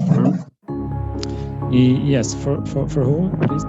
confirm. Yes, for who, please?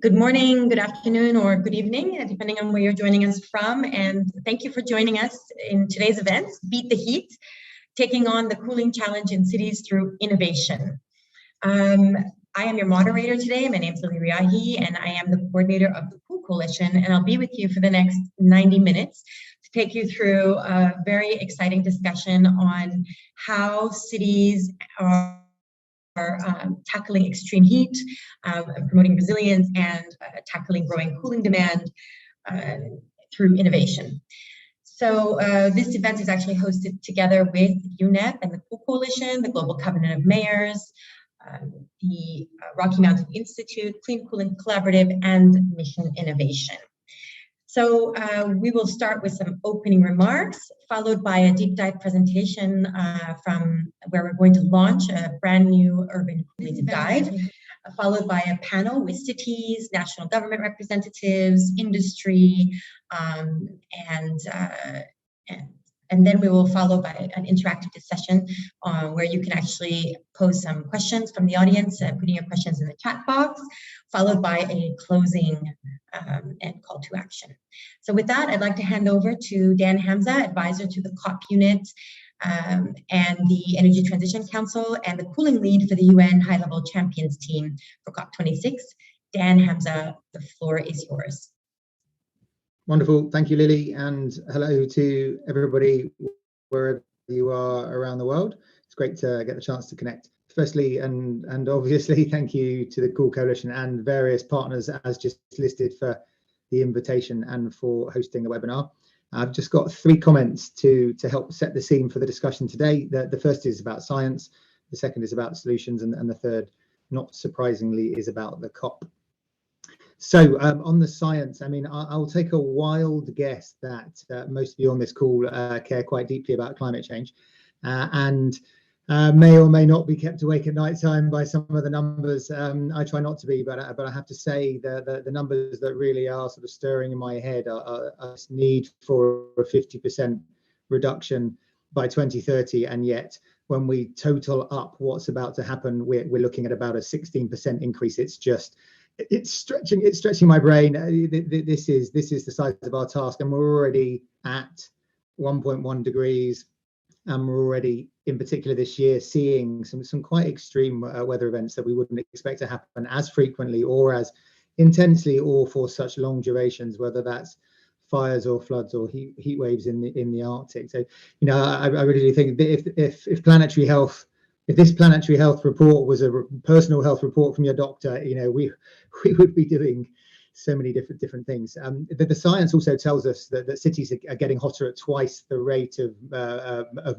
Good morning, good afternoon, or good evening, depending on where you're joining us from. And thank you for joining us in today's event, Beat the Heat, taking on the cooling challenge in cities through innovation. I am your moderator today. My name is Lily Riahi, and I am the coordinator of the Cool Coalition, and I'll be with you for the next 90 minutes to take you through a very exciting discussion on how cities are tackling extreme heat, promoting resilience, and tackling growing cooling demand through innovation. So this event is actually hosted together with UNEP and the Cool Coalition, the Global Covenant of Mayors, the Rocky Mountain Institute, Clean Cooling Collaborative, and Mission Innovation. So we will start with some opening remarks, followed by a deep dive presentation from where we're going to launch a brand new urban cooling guide, followed by a panel with cities, national government representatives, industry, and And then we will follow by an interactive session where you can actually pose some questions from the audience, putting your questions in the chat box, followed by a closing and call to action. So with that, I'd like to hand over to Dan Hamza, advisor to the COP unit and the Energy Transition Council and the cooling lead for the UN High-Level Champions team for COP26. Dan Hamza, the floor is yours. Wonderful. Thank you, Lily, and hello to everybody wherever you are around the world. It's great to get the chance to connect. Firstly, and obviously, thank you to the Cool Coalition and various partners as just listed for the invitation and for hosting the webinar. I've just got 3 comments to help set the scene for the discussion today. The first is about science, the second is about solutions, and the third, not surprisingly, is about the COP. So on the science, I mean, I'll take a wild guess that most of you on this call care quite deeply about climate change and may or may not be kept awake at night time by some of the numbers. I try not to be, but I have to say the numbers that really are sort of stirring in my head are this need for a 50% reduction by 2030, and yet when we total up what's about to happen, we're looking at about a 16% increase. It's stretching my brain. This is the size of our task, and we're already at 1.1 degrees, and we're already, in particular this year, seeing some quite extreme weather events that we wouldn't expect to happen as frequently or as intensely or for such long durations, whether that's fires or floods or heat waves in the Arctic. So, you know, I really do think if planetary health, if this planetary health report was a personal health report from your doctor, you know, we would be doing so many different things. The science also tells us that cities are getting hotter at twice the rate of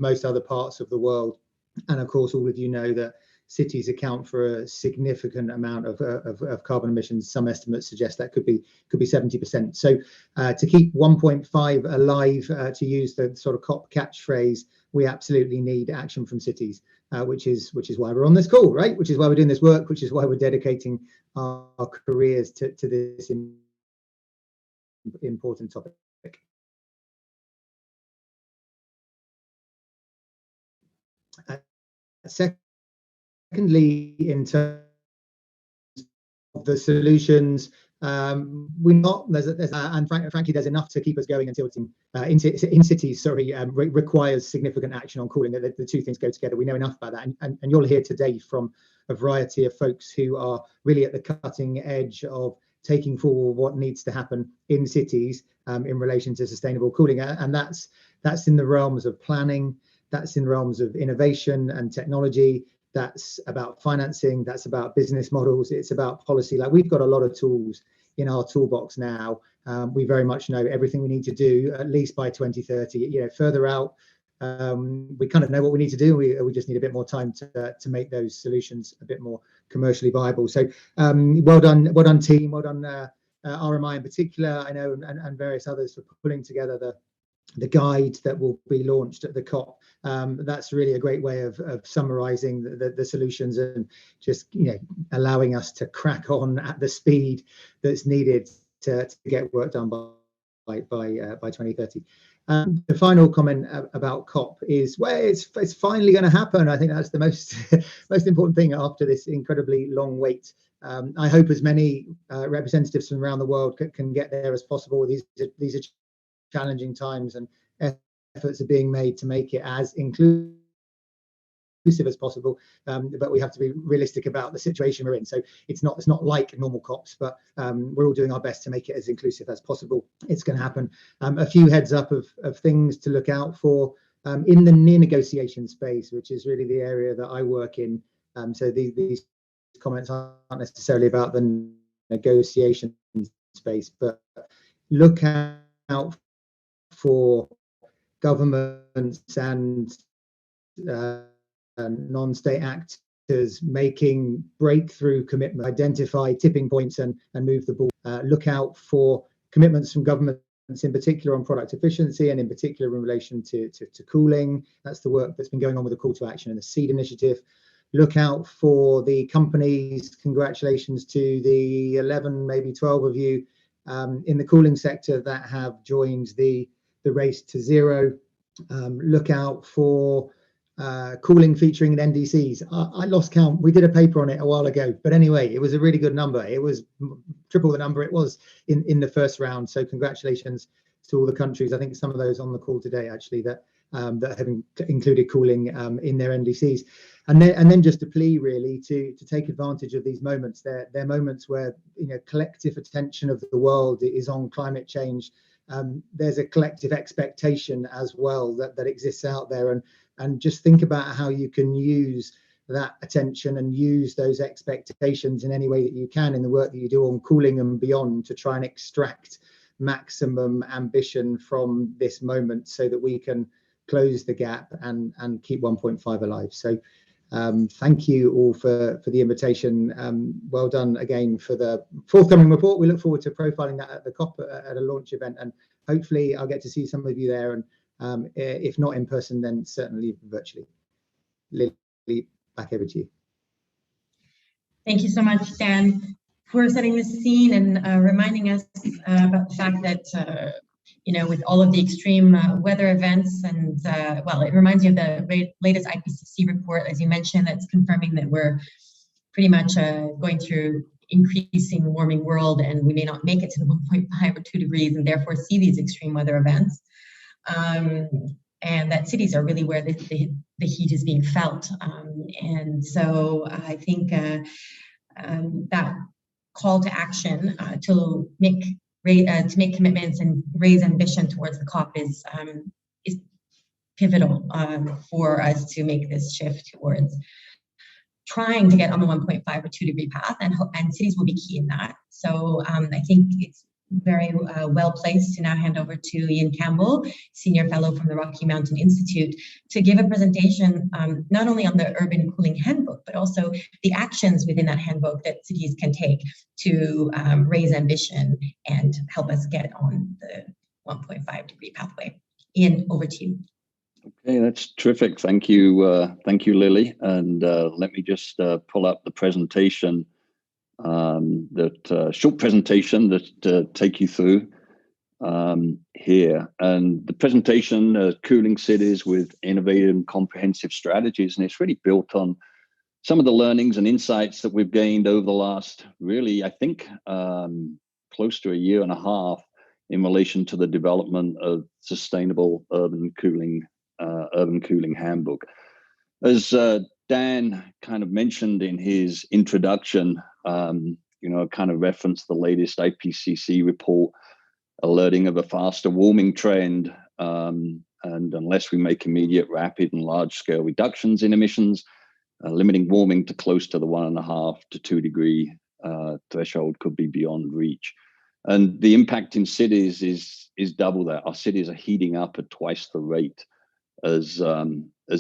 most other parts of the world. And of course, all of you know that cities account for a significant amount of carbon emissions. Some estimates suggest that could be 70%. So to keep 1.5 alive, to use the sort of COP catchphrase, we absolutely need action from cities, which is why we're on this call, right? Which is why we're doing this work, which is why we're dedicating our careers to this important topic. Secondly, in terms of the solutions, frankly, there's enough to keep us going until in cities. Requires significant action on cooling. The two things go together. We know enough about that, and you'll hear today from a variety of folks who are really at the cutting edge of taking forward what needs to happen in cities in relation to sustainable cooling, and that's in the realms of planning, that's in the realms of innovation and technology. That's about financing, that's about business models, it's about policy. Like, we've got a lot of tools in our toolbox now. We very much know everything we need to do, at least by 2030. You know, further out, we kind of know what we need to do. We just need a bit more time to make those solutions a bit more commercially viable. So well done team, well done RMI in particular, I know, and various others for pulling together the guide that will be launched at the COP. That's really a great way of summarizing the solutions and just, you know, allowing us to crack on at the speed that's needed to get work done by 2030. The final comment about COP is, well, it's finally going to happen. I think that's the most important thing after this incredibly long wait. I hope as many representatives from around the world can get there as possible. These are challenging times, and efforts are being made to make it as inclusive as possible, but we have to be realistic about the situation we're in. So it's not like normal COPs, but we're all doing our best to make it as inclusive as possible. It's going to happen. A few heads up of things to look out for in the near negotiation space, which is really the area that I work in. So these comments aren't necessarily about the negotiation space, but look out for governments and non-state actors making breakthrough commitments, identify tipping points and move the ball. Look out for commitments from governments in particular on product efficiency, and in particular in relation to cooling. That's the work that's been going on with the call to action and the SEED initiative. Look out for the companies. Congratulations to the 11, maybe 12 of you in the cooling sector that have joined the race to zero. look out for cooling featuring in NDCs. I lost count. We did a paper on it a while ago, but anyway, it was a really good number. It was triple the number it was in the first round. So congratulations to all the countries. I think some of those on the call today actually that have included cooling in their NDCs. And then just a plea really to take advantage of these moments. They're moments where, you know, collective attention of the world is on climate change. There's a collective expectation as well that exists out there, and just think about how you can use that attention and use those expectations in any way that you can in the work that you do on cooling and beyond to try and extract maximum ambition from this moment so that we can close the gap and keep 1.5 alive. So thank you all for the invitation. Well done again for the forthcoming report. We look forward to profiling that at the COP at a launch event, and hopefully I'll get to see some of you there, and if not in person, then certainly virtually. Lily, back over to you. Thank you so much, Dan, for setting the scene and reminding us about the fact that you know, with all of the extreme weather events, and well, it reminds you of the latest IPCC report, as you mentioned, that's confirming that we're pretty much going through increasing warming world, and we may not make it to the 1.5 or 2 degrees, and therefore see these extreme weather events. And that cities are really where the heat is being felt. And so I think that call to action to make commitments and raise ambition towards the COP is pivotal for us to make this shift towards trying to get on the 1.5 or 2 degree path, and cities will be key in that. So I think it's very well placed to now hand over to Ian Campbell, Senior Fellow from the Rocky Mountain Institute, to give a presentation not only on the Urban Cooling Handbook, but also the actions within that handbook that cities can take to raise ambition and help us get on the 1.5 degree pathway. Ian, over to you. Okay, that's terrific. Thank you, Lily. And let me just pull up the presentation. Short presentation that take you through here, and the presentation, Cooling Cities with Innovative and Comprehensive Strategies, and it's really built on some of the learnings and insights that we've gained over the last, really, I think, close to a year and a half in relation to the development of sustainable urban cooling handbook. As Dan kind of mentioned in his introduction, you know, kind of referenced the latest IPCC report alerting of a faster warming trend. And unless we make immediate, rapid and large scale reductions in emissions, limiting warming to close to the 1.5 to 2 degree threshold could be beyond reach. And the impact in cities is double that. Our cities are heating up at twice the rate as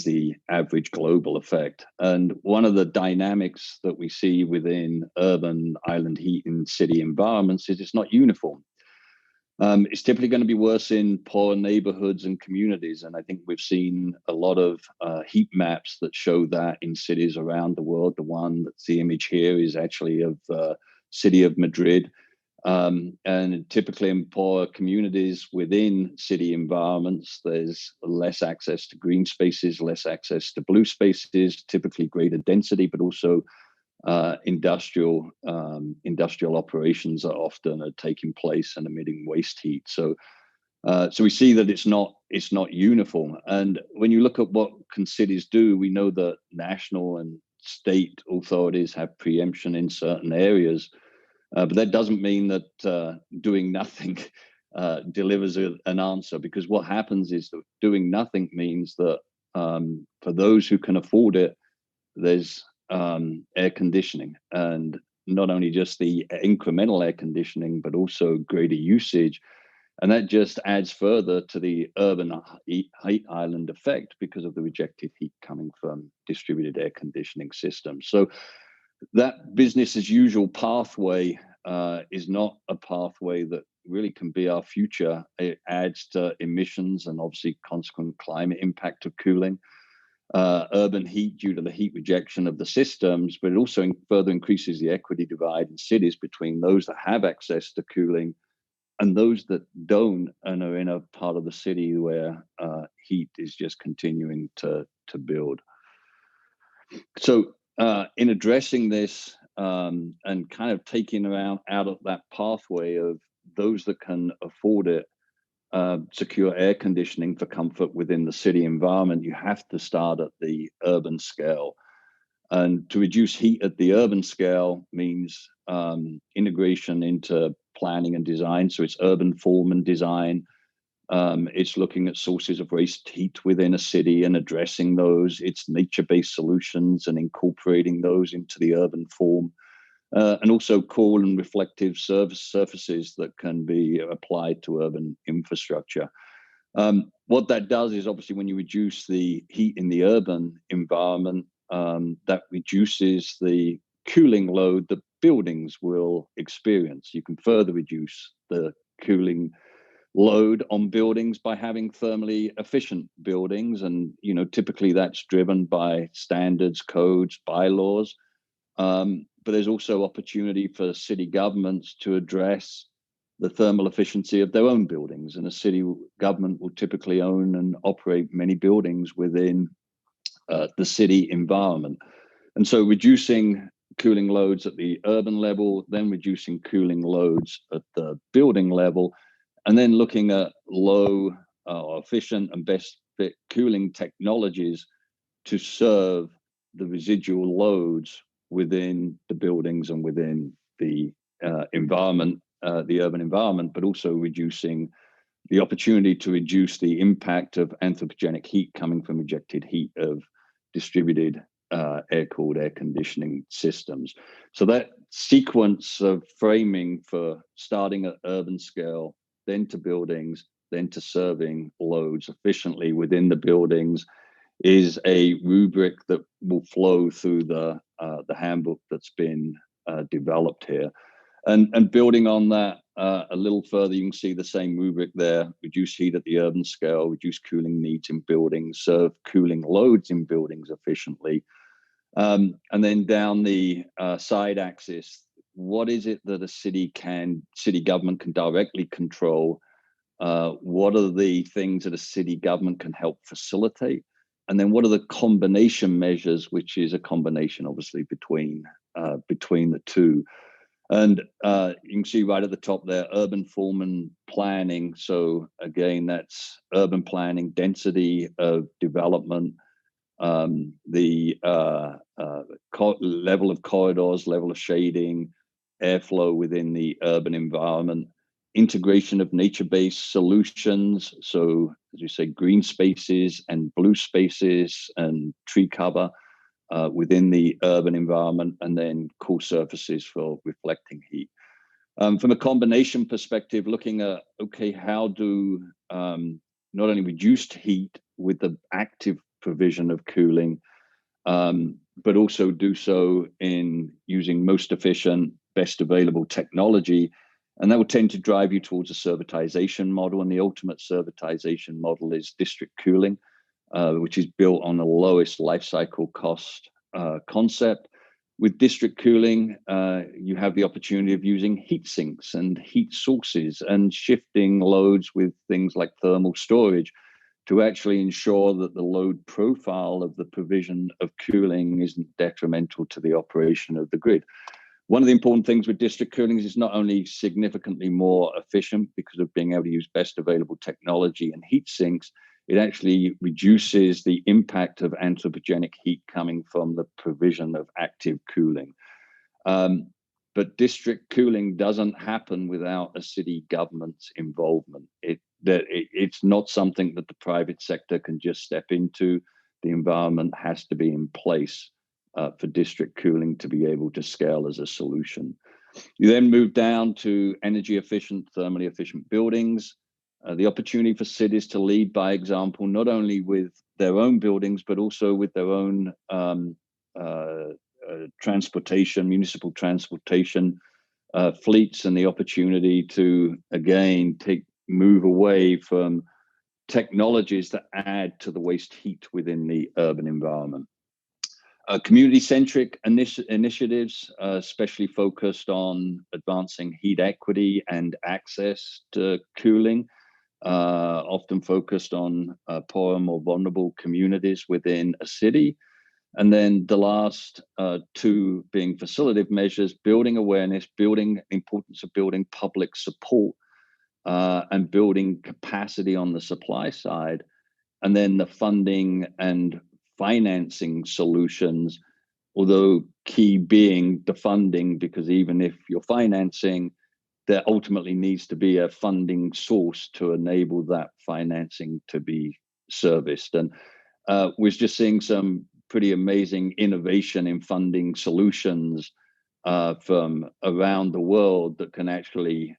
the average global effect. And one of the dynamics that we see within urban island heat in city environments is it's not uniform. It's typically going to be worse in poor neighborhoods and communities. And I think we've seen a lot of heat maps that show that in cities around the world. The one that's the image here is actually of the city of Madrid. And typically in poor communities within city environments, there's less access to green spaces, less access to blue spaces, typically greater density, but also industrial operations are often taking place and emitting waste heat. So we see that it's not uniform. And when you look at what can cities do, we know that national and state authorities have preemption in certain areas. But that doesn't mean that doing nothing delivers an answer, because what happens is that doing nothing means that for those who can afford it, there's air conditioning, and not only just the incremental air conditioning, but also greater usage. And that just adds further to the urban heat island effect because of the rejected heat coming from distributed air conditioning systems. So that business as usual pathway is not a pathway that really can be our future. It adds to emissions and obviously consequent climate impact of cooling, urban heat due to the heat rejection of the systems, but it also further increases the equity divide in cities between those that have access to cooling and those that don't and are in a part of the city where heat is just continuing to build. So in addressing this and kind of taking around out of that pathway of those that can afford it, secure air conditioning for comfort within the city environment, you have to start at the urban scale. And to reduce heat at the urban scale means integration into planning and design. So it's urban form and design. It's looking at sources of waste heat within a city and addressing those. It's nature-based solutions and incorporating those into the urban form. And also cool and reflective surfaces that can be applied to urban infrastructure. What that does is obviously when you reduce the heat in the urban environment, that reduces the cooling load that buildings will experience. You can further reduce the cooling load on buildings by having thermally efficient buildings, and typically that's driven by standards, codes, bylaws. But there's also opportunity for city governments to address the thermal efficiency of their own buildings. And a city government will typically own and operate many buildings within the city environment. And so reducing cooling loads at the urban level, then reducing cooling loads at the building level, and then looking at low, efficient and best fit cooling technologies to serve the residual loads within the buildings and within the environment, the urban environment, but also reducing the opportunity to reduce the impact of anthropogenic heat coming from ejected heat of distributed air-cooled air conditioning systems. So that sequence of framing for starting at urban scale, then to buildings, then to serving loads efficiently within the buildings is a rubric that will flow through the handbook that's been developed here. And building on that a little further, you can see the same rubric there: reduce heat at the urban scale, reduce cooling needs in buildings, serve cooling loads in buildings efficiently. And then down the side axis, what is it that a city government can directly control? What are the things that a city government can help facilitate? And then what are the combination measures, which is a combination obviously between the two. And you can see right at the top there, urban form and planning. So again, that's urban planning, density of development, the level of corridors, level of shading, airflow within the urban environment, integration of nature-based solutions. So as you say, green spaces and blue spaces and tree cover within the urban environment, and then cool surfaces for reflecting heat. From a combination perspective, looking at, okay, how do not only reduced heat with the active provision of cooling, but also do so in using most efficient, best available technology. And that will tend to drive you towards a servitization model. And the ultimate servitization model is district cooling, which is built on the lowest life cycle cost concept. With district cooling, you have the opportunity of using heat sinks and heat sources and shifting loads with things like thermal storage to actually ensure that the load profile of the provision of cooling isn't detrimental to the operation of the grid. One of the important things with district cooling is it's not only significantly more efficient because of being able to use best available technology and heat sinks, it actually reduces the impact of anthropogenic heat coming from the provision of active cooling. But district cooling doesn't happen without a city government's involvement. It's not something that the private sector can just step into. The environment has to be in place for district cooling to be able to scale as a solution. You then move down to energy efficient, thermally efficient buildings. The opportunity for cities to lead by example, not only with their own buildings, but also with their own transportation, municipal transportation fleets, and the opportunity to, again, move away from technologies that add to the waste heat within the urban environment. Community-centric initiatives, especially focused on advancing heat equity and access to cooling, often focused on poorer, more vulnerable communities within a city. And then the last two being facilitative measures, building awareness, building importance of building public support, and building capacity on the supply side. And then the funding and financing solutions, although key being the funding, because even if you're financing, there ultimately needs to be a funding source to enable that financing to be serviced. And we're just seeing some pretty amazing innovation in funding solutions from around the world that can actually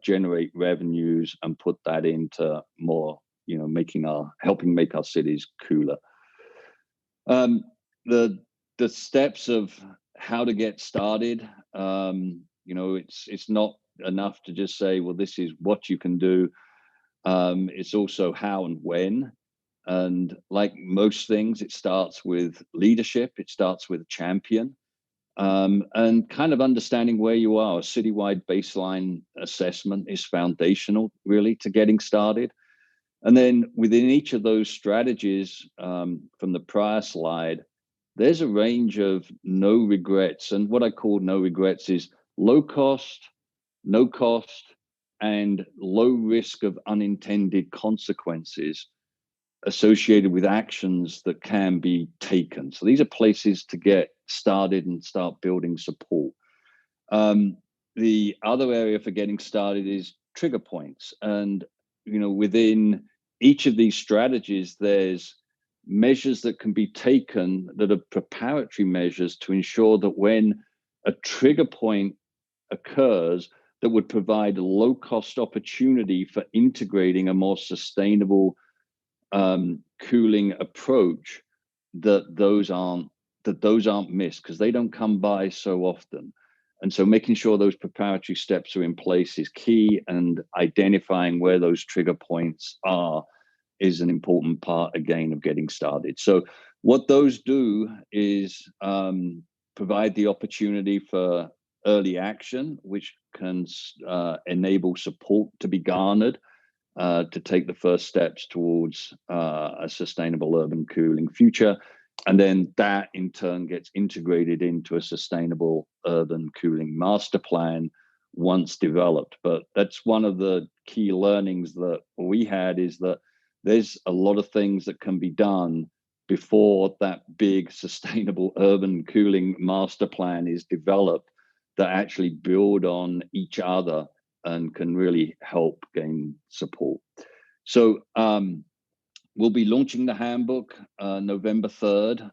generate revenues and put that into more, helping make our cities cooler. The steps of how to get started, it's not enough to just say, well, this is what you can do. It's also how and when. And like most things, it starts with leadership. It starts with a champion, and kind of understanding where you are. A citywide baseline assessment is foundational, really, to getting started. And then within each of those strategies, from the prior slide, there's a range of no regrets. And what I call no regrets is low cost, no cost, and low risk of unintended consequences associated with actions that can be taken. So these are places to get started and start building support. The other area for getting started is trigger points. And, within each of these strategies, there's measures that can be taken that are preparatory measures to ensure that when a trigger point occurs, that would provide a low-cost opportunity for integrating a more sustainable cooling approach, that those aren't missed, because they don't come by so often. And so making sure those preparatory steps are in place is key, and identifying where those trigger points are is an important part, again, of getting started. So what those do is provide the opportunity for early action, which can enable support to be garnered to take the first steps towards a sustainable urban cooling future. And then that in turn gets integrated into a sustainable urban cooling master plan once developed. But that's one of the key learnings that we had, is that there's a lot of things that can be done before that big sustainable urban cooling master plan is developed, that actually build on each other and can really help gain support. So we'll be launching the handbook November 3rd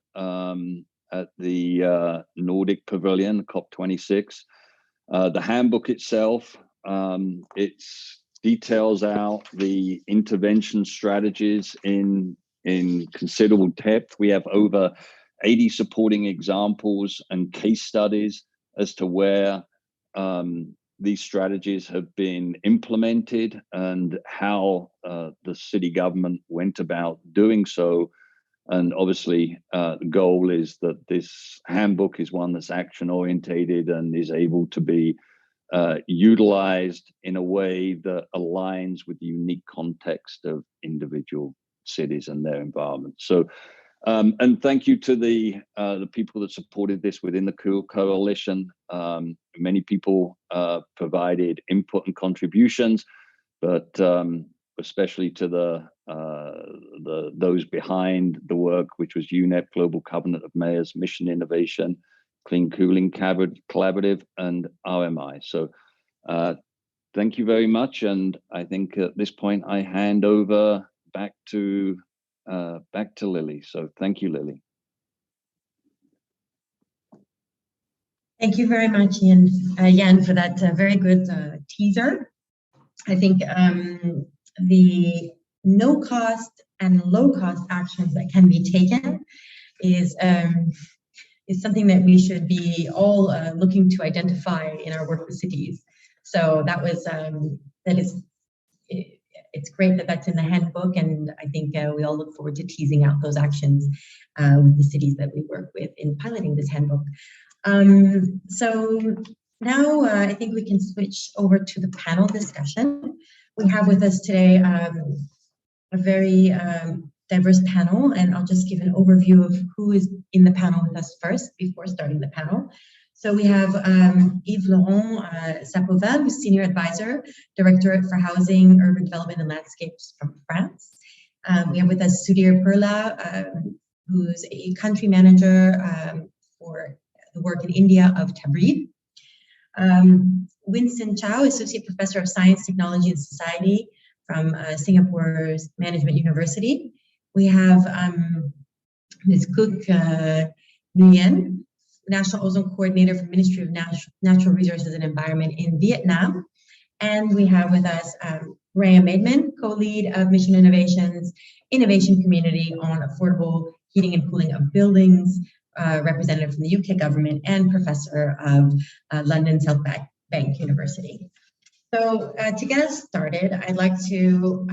at the Nordic Pavilion, COP26. The handbook itself, it details out the intervention strategies in considerable depth. We have over 80 supporting examples and case studies as to where these strategies have been implemented and how the city government went about doing so. And obviously, the goal is that this handbook is one that's action-orientated and is able to be utilized in a way that aligns with the unique context of individual cities and their environment. So, and thank you to the people that supported this within the Cool Coalition. Many people provided input and contributions, but especially to those behind the work, which was UNEP, Global Covenant of Mayors, Mission Innovation, Clean Cooling Collaborative, and RMI. So thank you very much. And I think at this point, I hand over back to Lily. So thank you, Lily. Thank you very much, Jan, for that very good teaser. I think the no-cost and low-cost actions that can be taken is something that we should be all looking to identify in our work with cities. So that is it's great that that's in the handbook, and I think we all look forward to teasing out those actions with the cities that we work with in piloting this handbook. So now I think we can switch over to the panel discussion. We have with us today a very diverse panel, and I'll just give an overview of who is in the panel with us first before starting the panel. So we have Yves-Laurent Sapoval, who's Senior Advisor, Directorate for Housing, Urban Development and Landscapes from France. We have with us Sudhir Perla, who's a Country Manager for the work in India of Tabreed. Winston Chow, Associate Professor of Science, Technology and Society from Singapore's Management University. We have Ms. Cook Nguyen, National Ozone Coordinator for Ministry of Natural Resources and Environment in Vietnam. And we have with us Raya Maidman, co-lead of Mission Innovations Innovation Community on Affordable Heating and Cooling of Buildings, representative from the UK government and professor of London South Bank University. So to get us started, I'd like to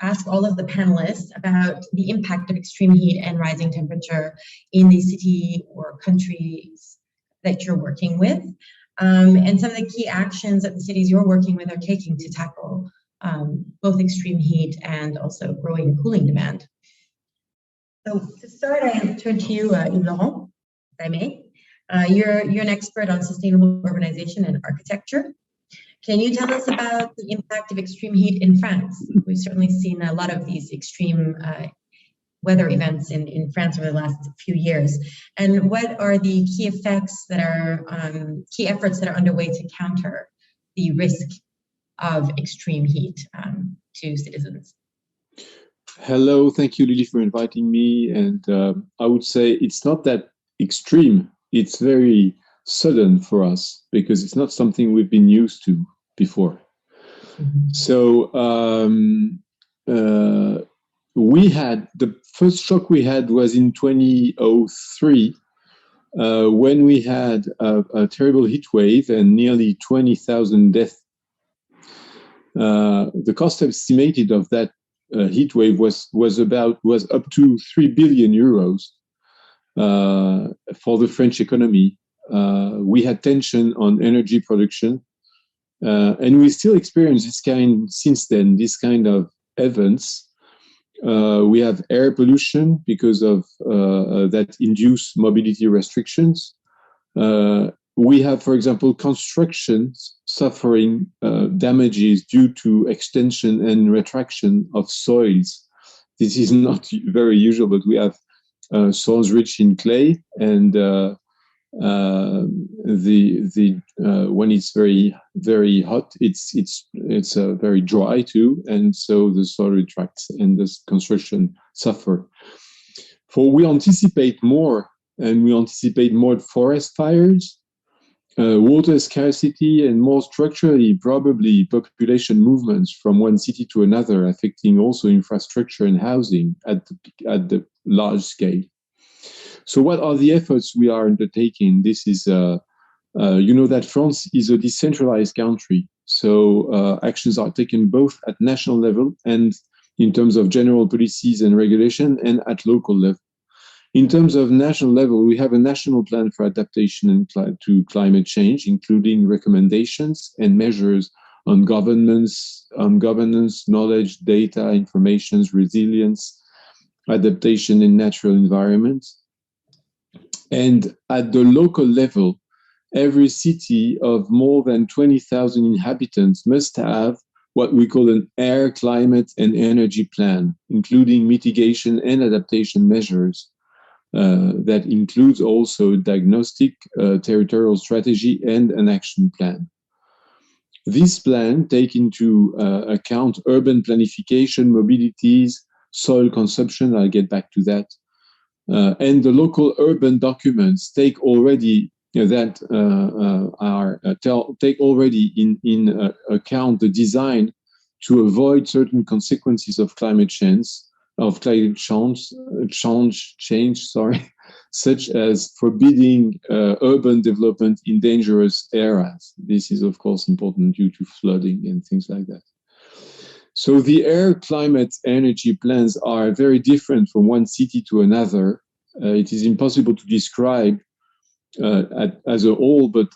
ask all of the panelists about the impact of extreme heat and rising temperature in the city or countries that you're working with, and some of the key actions that the cities you're working with are taking to tackle both extreme heat and also growing cooling demand. So to start, I turn to you, Yves-Laurent, if I may. You're an expert on sustainable urbanization and architecture. Can you tell us about the impact of extreme heat in France? We've certainly seen a lot of these extreme weather events in France over the last few years. And what are the key effects that are, key efforts that are underway to counter the risk of extreme heat to citizens? Hello, thank you, Lily, for inviting me. And I would say it's not that extreme. It's very sudden for us because it's not something we've been used to before. Mm-hmm. So we had, the first shock we had was in 2003 when we had a terrible heat wave and nearly 20,000 deaths. The cost estimated of that heat wave was up to 3 billion euros for the French economy. We had tension on energy production, and we still experience this kind of events. We have air pollution because of that induced mobility restrictions. We have, for example, constructions suffering damages due to extension and retraction of soils. This is not very usual, but we have soils rich in clay, and when it's very, very hot, it's very dry too, and so the soil retracts and the construction suffer. We anticipate more forest fires, water scarcity, and more structurally, probably population movements from one city to another, affecting also infrastructure and housing at the large scale. So what are the efforts we are undertaking? This is, you know that France is a decentralized country. So actions are taken both at national level and in terms of general policies and regulation, and at local level. In terms of national level, we have a national plan for adaptation to climate change, including recommendations and measures on governance, knowledge, data, information, resilience, adaptation in natural environments. And at the local level, every city of more than 20,000 inhabitants must have what we call an air, climate, and energy plan, including mitigation and adaptation measures. That includes also diagnostic, territorial strategy, and an action plan. This plan takes into account urban planification, mobilities, soil consumption, I'll get back to that, and the local urban documents take already in account the design to avoid certain consequences of climate change, such as forbidding urban development in dangerous areas. This is, of course, important due to flooding and things like that. So the air, climate, energy plans are very different from one city to another. It is impossible to describe as a whole, but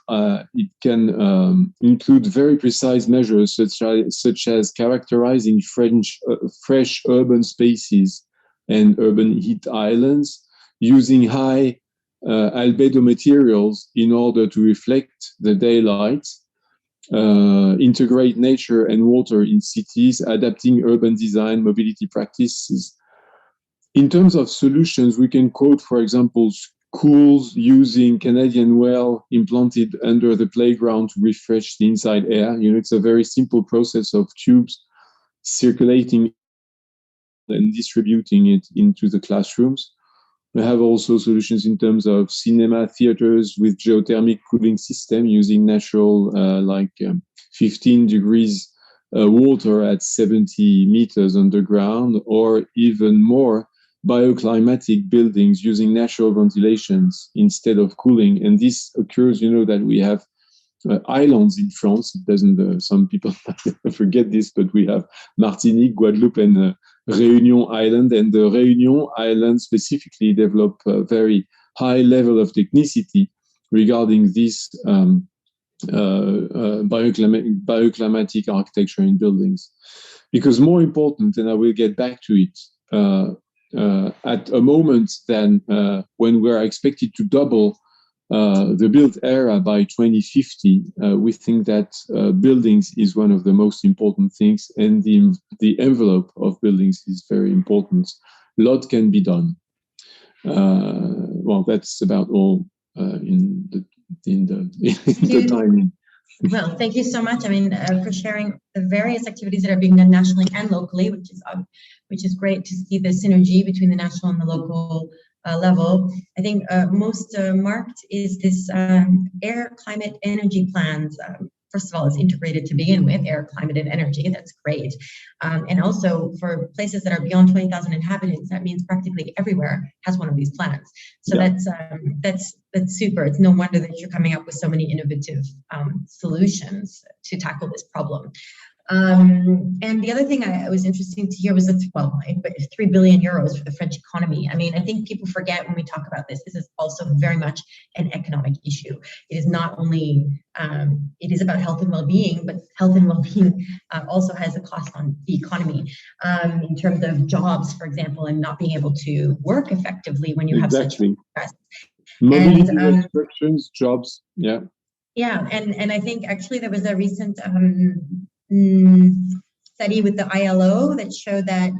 it can include very precise measures such as characterizing fresh urban spaces and urban heat islands, using high albedo materials in order to reflect the daylight, integrate nature and water in cities, adapting urban design, mobility practices. In terms of solutions, we can quote, for example, schools using Canadian well implanted under the playground to refresh the inside air. It's a very simple process of tubes circulating and distributing it into the classrooms. We have also solutions in terms of cinema theaters with geothermic cooling system using natural, 15 degrees water at 70 meters underground, or even more, bioclimatic buildings using natural ventilations instead of cooling. And this occurs, that we have islands in France. It doesn't, some people forget this, but we have Martinique, Guadeloupe, and Réunion Island. And the Réunion Island specifically develop a very high level of technicity regarding this bioclimatic architecture in buildings. Because more important, and I will get back to it, at a moment then when we're expected to double the built area by 2050, we think that buildings is one of the most important things, and the envelope of buildings is very important. A lot can be done. Well, that's about all in the timing. Well, thank you so much. For sharing the various activities that are being done nationally and locally, which is great to see the synergy between the national and the local level. I think most marked is this air, climate, energy plans. First of all, it's integrated to begin with, air, climate, and energy. That's great. And also for places that are beyond 20,000 inhabitants, that means practically everywhere has one of these plans. So yeah. That's super. It's no wonder that you're coming up with so many innovative solutions to tackle this problem. And the other thing I was interesting to hear was that, 3 billion euros for the French economy. I think people forget when we talk about this, this is also very much an economic issue. It is not only, it is about health and well-being, but health and well-being also has a cost on the economy in terms of jobs, for example, and not being able to work effectively when you have such stress. Mobility restrictions, jobs, yeah. Yeah, and I think actually there was a recent study with the ILO that showed that,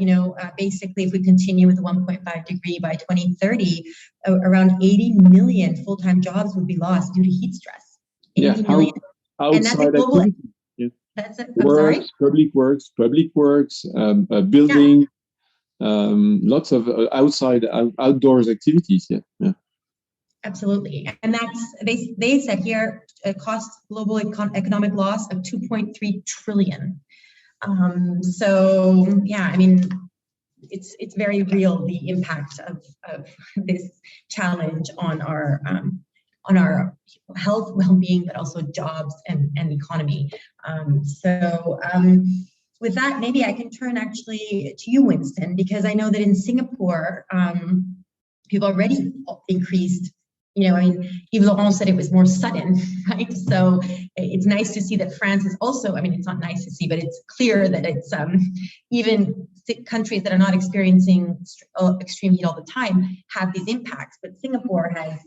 basically if we continue with the 1.5 degree by 2030, around 80 million full-time jobs would be lost due to heat stress. 80 million. And that's a global activity. Yeah. That's it. Public works, building, lots of outdoors activities. Yeah. Absolutely. And that's, they said here, cost global economic loss of 2.3 trillion. So yeah, it's very real, the impact of this challenge on our health, well-being, but also jobs and economy. With that, maybe I can turn actually to you, Winston, because I know that in Singapore, you've already increased. Yves Laurent said it was more sudden, right? So it's nice to see that France is also, it's not nice to see, but it's clear that it's even countries that are not experiencing extreme heat all the time have these impacts. But Singapore has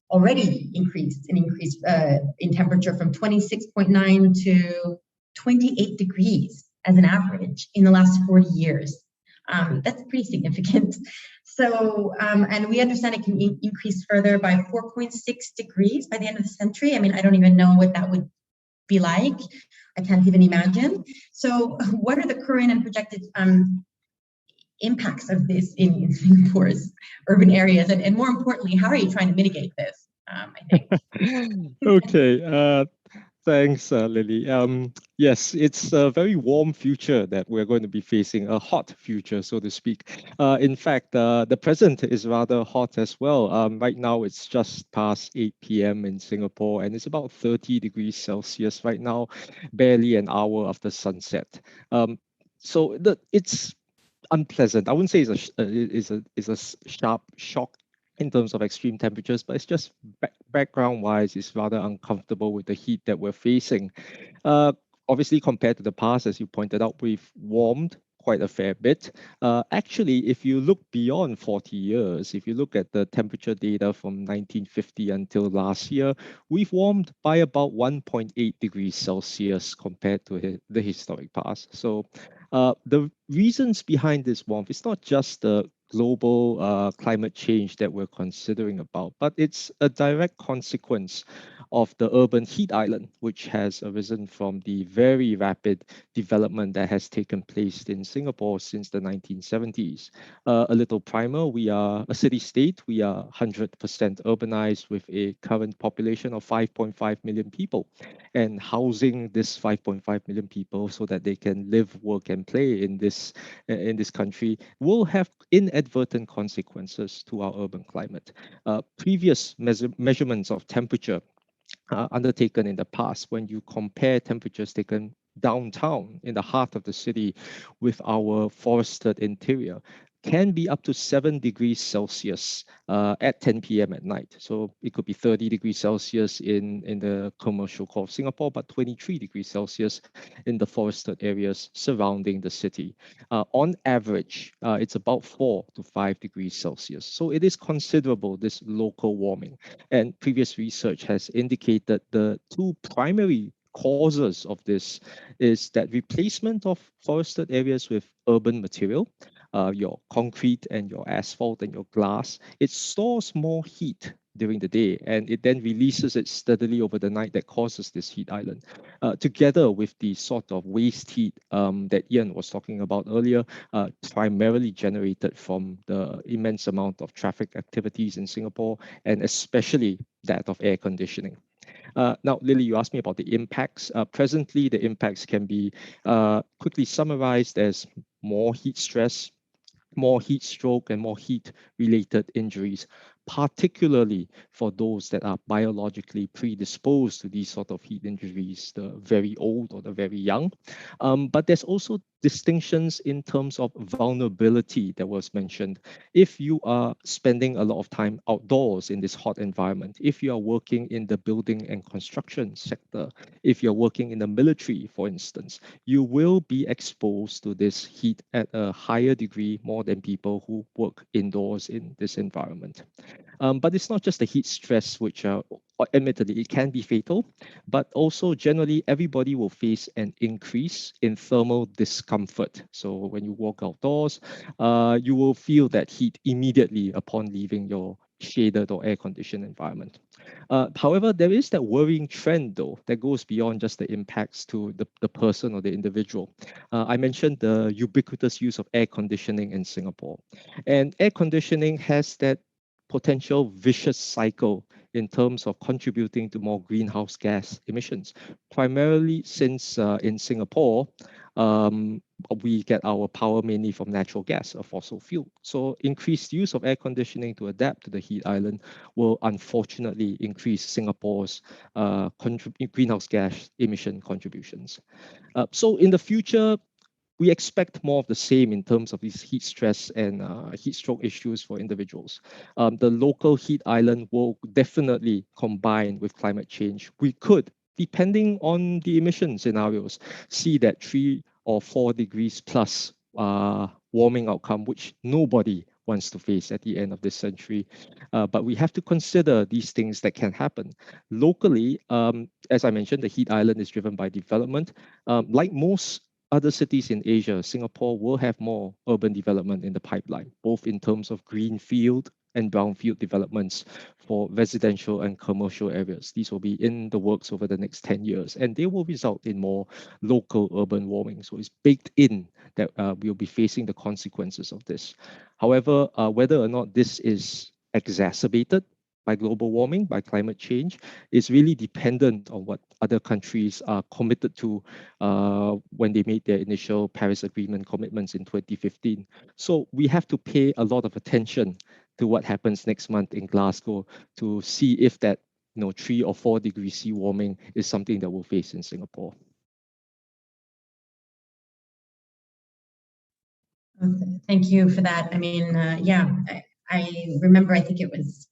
already increased in temperature from 26.9 to 28 degrees as an average in the last 40 years. That's pretty significant. So, and we understand it can increase further by 4.6 degrees by the end of the century. I don't even know what that would be like. I can't even imagine. So what are the current and projected impacts of this in Singapore's urban areas? And more importantly, how are you trying to mitigate this, I think? Okay. Thanks, Lily. Yes, it's a very warm future that we're going to be facing, a hot future, so to speak. In fact, the present is rather hot as well. Right now, it's just past 8 p.m. in Singapore, and it's about 30 degrees Celsius right now, barely an hour after sunset. It's unpleasant. I wouldn't say it's a sharp shock in terms of extreme temperatures, but it's just background wise, it's rather uncomfortable with the heat that we're facing. Uh, Obviously, compared to the past, as you pointed out, we've warmed quite a fair bit. Actually, if you look beyond 40 years, if you look at the temperature data from 1950 until last year, we've warmed by about 1.8 degrees Celsius compared to the historic past. So the reasons behind this warmth, it's not just the global climate change that we're considering about, but it's a direct consequence of the urban heat island, which has arisen from the very rapid development that has taken place in Singapore since the 1970s. A little primer, we are a city state. We are 100% urbanized with a current population of 5.5 million people. And housing this 5.5 million people so that they can live, work, and play in this country will have inadvertent consequences to our urban climate. Previous measurements of temperature undertaken in the past, when you compare temperatures taken downtown in the heart of the city with our forested interior, can be up to 7 degrees Celsius at 10 p.m. at night. So it could be 30 degrees Celsius in the commercial core of Singapore, but 23 degrees Celsius in the forested areas surrounding the city. On average, it's about 4 to 5 degrees Celsius. So it is considerable, this local warming. And previous research has indicated the two primary causes of this is that replacement of forested areas with urban material, your concrete and your asphalt and your glass, it stores more heat during the day, and it then releases it steadily over the night that causes this heat island. Together with the sort of waste heat that Ian was talking about earlier, primarily generated from the immense amount of traffic activities in Singapore, and especially that of air conditioning. Now, Lily, you asked me about the impacts. Presently, the impacts can be quickly summarized as more heat stress, more heat stroke, and more heat related injuries, particularly for those that are biologically predisposed to these sort of heat injuries, the very old or the very young. But there's also distinctions in terms of vulnerability that was mentioned. If you are spending a lot of time outdoors in this hot environment, if you are working in the building and construction sector, if you're working in the military, for instance, you will be exposed to this heat at a higher degree more than people who work indoors in this environment. But it's not just the heat stress, which admittedly it can be fatal, but also generally everybody will face an increase in thermal discomfort. So when you walk outdoors, you will feel that heat immediately upon leaving your shaded or air-conditioned environment. However, there is that worrying trend, though, that goes beyond just the impacts to the person or the individual. I mentioned the ubiquitous use of air conditioning in Singapore. And air conditioning has that potential vicious cycle in terms of contributing to more greenhouse gas emissions, primarily since in Singapore, we get our power mainly from natural gas, a fossil fuel. So increased use of air conditioning to adapt to the heat island will unfortunately increase Singapore's greenhouse gas emission contributions. So in the future, we expect more of the same in terms of these heat stress and heat stroke issues for individuals. The local heat island will definitely combine with climate change. We could, depending on the emission scenarios, see that 3 or 4 degrees plus warming outcome, which nobody wants to face at the end of this century. But we have to consider these things that can happen. Locally, as I mentioned, the heat island is driven by development. Like most other cities in Asia, Singapore will have more urban development in the pipeline, both in terms of greenfield and brownfield developments for residential and commercial areas. These will be in the works over the next 10 years, and they will result in more local urban warming. So it's baked in that we'll be facing the consequences of this. However, whether or not this is exacerbated by global warming, by climate change, is really dependent on what other countries are committed to when they made their initial Paris Agreement commitments in 2015. So we have to pay a lot of attention to what happens next month in Glasgow to see if that 3 or 4 degrees C warming is something that we'll face in Singapore. Thank you for that. I mean, yeah, I remember, I think it was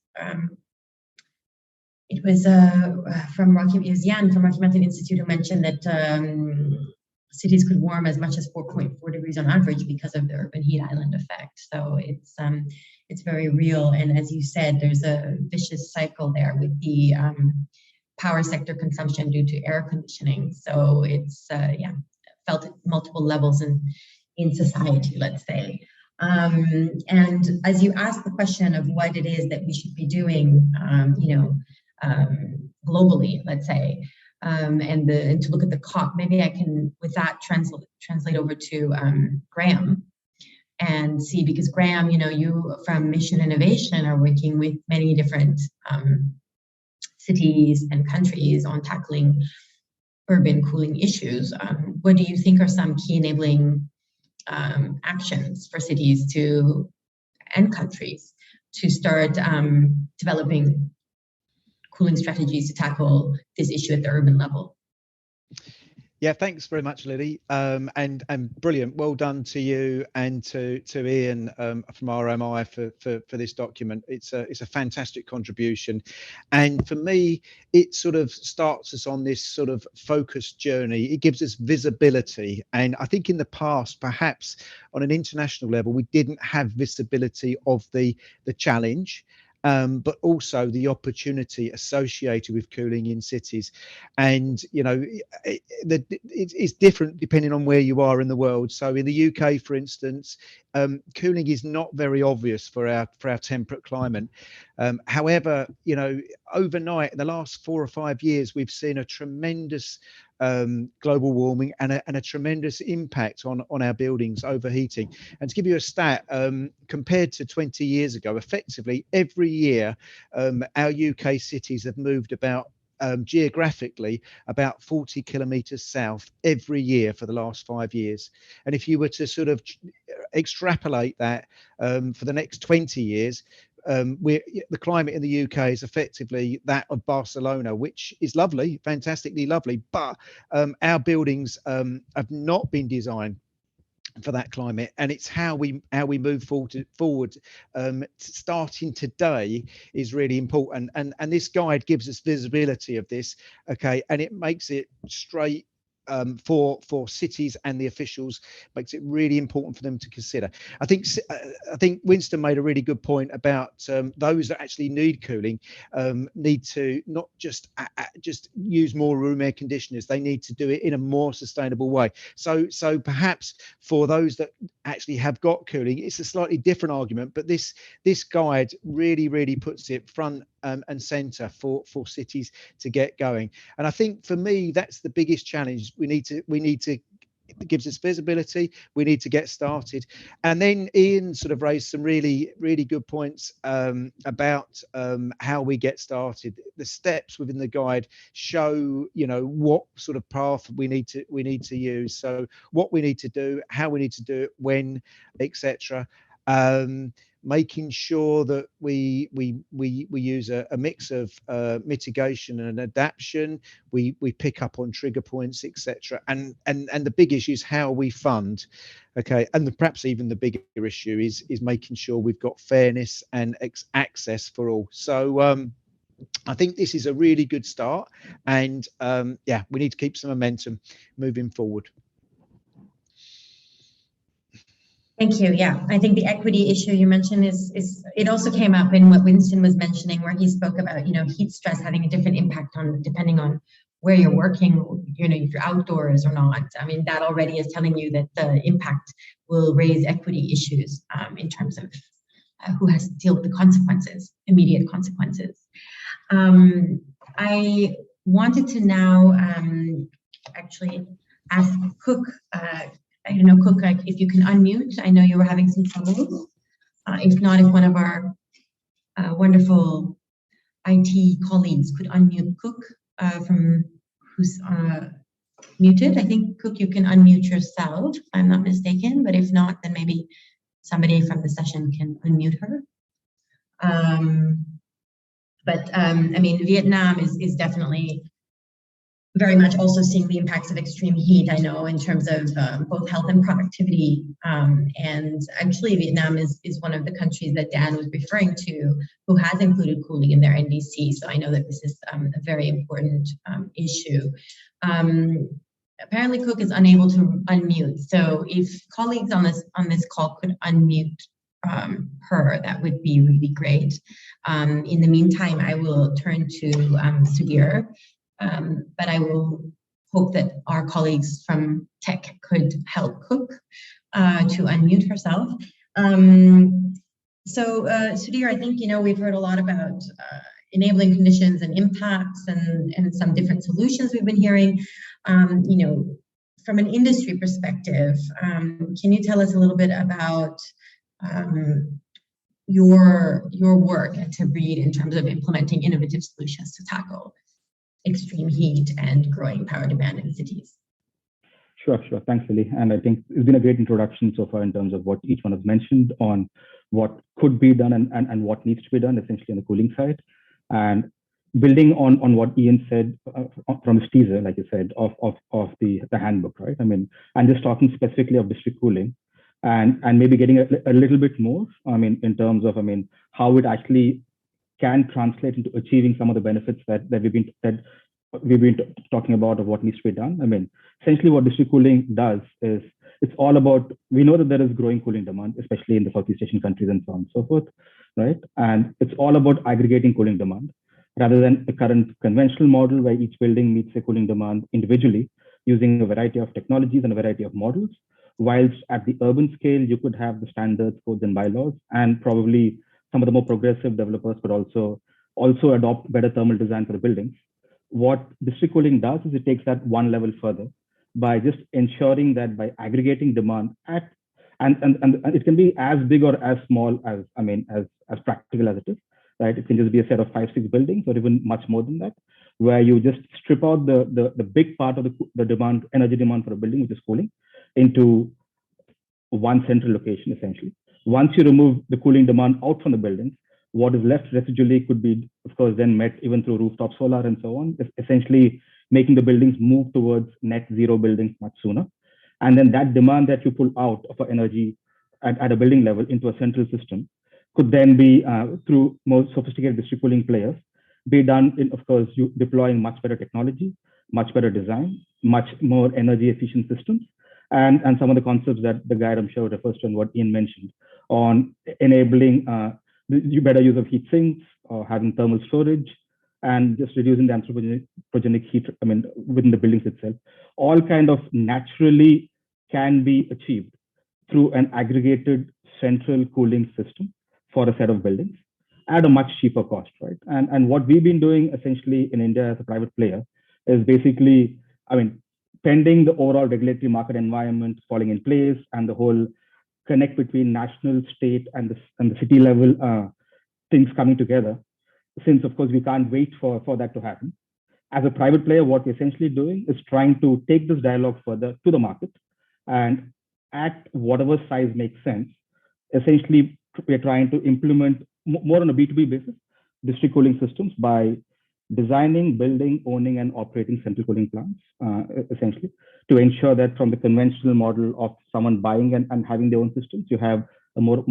from Rocky Mountain Institute who mentioned that cities could warm as much as 4.4 degrees on average because of the urban heat island effect. So it's very real. And as you said, there's a vicious cycle there with the power sector consumption due to air conditioning. So it's felt at multiple levels in society, let's say. And as you ask the question of what it is that we should be doing, globally, let's say, and to look at the COP, maybe I can, with that, translate over to Graham and see, because Graham, you from Mission Innovation are working with many different cities and countries on tackling urban cooling issues. What do you think are some key enabling actions for cities and countries to start developing cooling strategies to tackle this issue at the urban level? Yeah, thanks very much, Lily, and brilliant. Well done to you and to Ian from RMI for this document. It's a fantastic contribution, and for me, it sort of starts us on this sort of focused journey. It gives us visibility, and I think in the past, perhaps on an international level, we didn't have visibility of the challenge. But also the opportunity associated with cooling in cities. And, it's different depending on where you are in the world. So in the UK, for instance, cooling is not very obvious for our temperate climate. However, overnight, in the last 4 or 5 years, we've seen a tremendous global warming and a tremendous impact on our buildings overheating. And to give you a stat, compared to 20 years ago, effectively every year our UK cities have moved about geographically about 40 kilometers south every year for the last 5 years. And if you were to sort of extrapolate that for the next 20 years, the climate in the UK is effectively that of Barcelona, which is lovely, fantastically lovely, but our buildings have not been designed for that climate, and it's how we move forward. Starting today is really important, and this guide gives us visibility of this, okay, and it makes it straight for cities and the officials, makes it really important for them to consider. I think Winston made a really good point about those that actually need cooling need to not just use more room air conditioners. They need to do it in a more sustainable way. So perhaps for those that actually have got cooling, it's a slightly different argument, but this guide really puts it front and center for cities to get going. And I think for me, that's the biggest challenge. We need to it gives us visibility. We need to get started. And then Ian sort of raised some really good points about how we get started. The steps within the guide show, what sort of path we need to use. So what we need to do, how we need to do it, when, etc. Making sure that we use a mix of mitigation and adaptation. We pick up on trigger points, etc. And the big issue is how we fund. Okay, and perhaps even the bigger issue is making sure we've got fairness and access for all. So I think this is a really good start, and we need to keep some momentum moving forward. Thank you. Yeah, I think the equity issue you mentioned is it also came up in what Winston was mentioning, where he spoke about heat stress having a different impact depending on where you're working, if you're outdoors or not. I mean, that already is telling you that the impact will raise equity issues in terms of who has to deal with the consequences, immediate consequences. I wanted to now actually ask Cook. I don't know, Cook, if you can unmute. I know you were having some trouble. If not, if one of our wonderful IT colleagues could unmute Cook from who's muted. I think, Cook, you can unmute yourself, if I'm not mistaken, but if not, then maybe somebody from the session can unmute her. I mean, Vietnam is definitely very much also seeing the impacts of extreme heat, I know, in terms of both health and productivity. And actually, Vietnam is one of the countries that Dan was referring to who has included cooling in their NDC. So I know that this is a very important issue. Apparently, Cook is unable to unmute. So if colleagues on this call could unmute her, that would be really great. In the meantime, I will turn to Sudhir. But I will hope that our colleagues from tech could help Cook to unmute herself. Sudhir, I think, we've heard a lot about enabling conditions and impacts and some different solutions we've been hearing. From an industry perspective, can you tell us a little bit about your work at Tabreed in terms of implementing innovative solutions to tackle extreme heat and growing power demand in cities? Sure. Thanks, Lily. And I think it's been a great introduction so far in terms of what each one has mentioned on what could be done and what needs to be done, essentially on the cooling side. And building on what Ian said from his teaser, like you said, of the handbook, right? I mean, I'm just talking specifically of district cooling and maybe getting a little bit more, I mean, in terms of, how it actually can translate into achieving some of the benefits that we've been talking about of what needs to be done. I mean, essentially what district cooling does is it's all about, we know that there is growing cooling demand, especially in the Southeast Asian countries and so on and so forth, right? And it's all about aggregating cooling demand rather than the current conventional model where each building meets a cooling demand individually using a variety of technologies and a variety of models. Whilst at the urban scale, you could have the standards, codes, and bylaws, and probably some of the more progressive developers could also adopt better thermal design for the buildings. What district cooling does is it takes that one level further by just ensuring that by aggregating demand and it can be as big or as small as practical as it is, right? It can just be a set of 5-6 buildings or even much more than that, where you just strip out the big part of the demand, energy demand for a building, which is cooling, into one central location, essentially. Once you remove the cooling demand out from the buildings, what is left residually could be, of course, then met even through rooftop solar and so on, essentially making the buildings move towards net zero buildings much sooner. And then that demand that you pull out of energy at a building level into a central system could then be, through more sophisticated district cooling players, be done in, of course, you deploying much better technology, much better design, much more energy efficient systems, and some of the concepts that the guide I'm sure refers to and what Ian mentioned on enabling better use of heat sinks or having thermal storage and just reducing the anthropogenic heat, within the buildings itself. All kind of naturally can be achieved through an aggregated central cooling system for a set of buildings at a much cheaper cost, right? And what we've been doing essentially in India as a private player is basically, pending the overall regulatory market environment falling in place and the whole connect between national, state, and the city level things coming together, since of course we can't wait for that to happen. As a private player, what we're essentially doing is trying to take this dialogue further to the market, and at whatever size makes sense, essentially we're trying to implement more on a B2B basis district cooling systems by designing, building, owning, and operating central cooling plants, essentially, to ensure that from the conventional model of someone buying and having their own systems, you have a more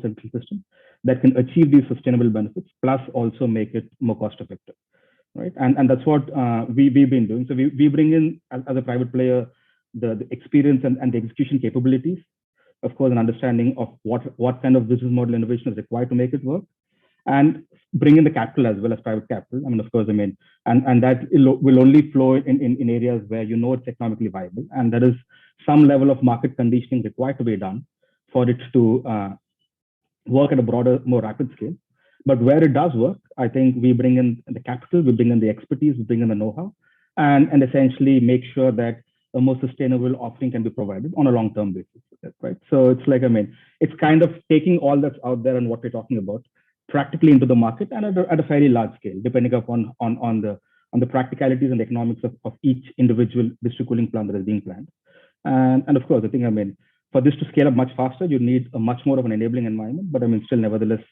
central system that can achieve these sustainable benefits, plus also make it more cost effective, right? And that's what we've been doing. So we bring in, as a private player, the experience and the execution capabilities, of course, an understanding of what kind of business model innovation is required to make it work, and bring in the capital as well as private capital. Of course, and that will only flow in areas where it's economically viable, and there is some level of market conditioning required to be done for it to work at a broader, more rapid scale. But where it does work, I think we bring in the capital, we bring in the expertise, we bring in the know-how, and essentially make sure that a more sustainable offering can be provided on a long-term basis, right? So it's like, it's kind of taking all that's out there and what we're talking about, practically into the market and at a fairly large scale, depending upon the practicalities and economics of each individual district cooling plant that is being planned. And of course, I think, I mean, for this to scale up much faster, you need a much more of an enabling environment. But I mean, still, nevertheless,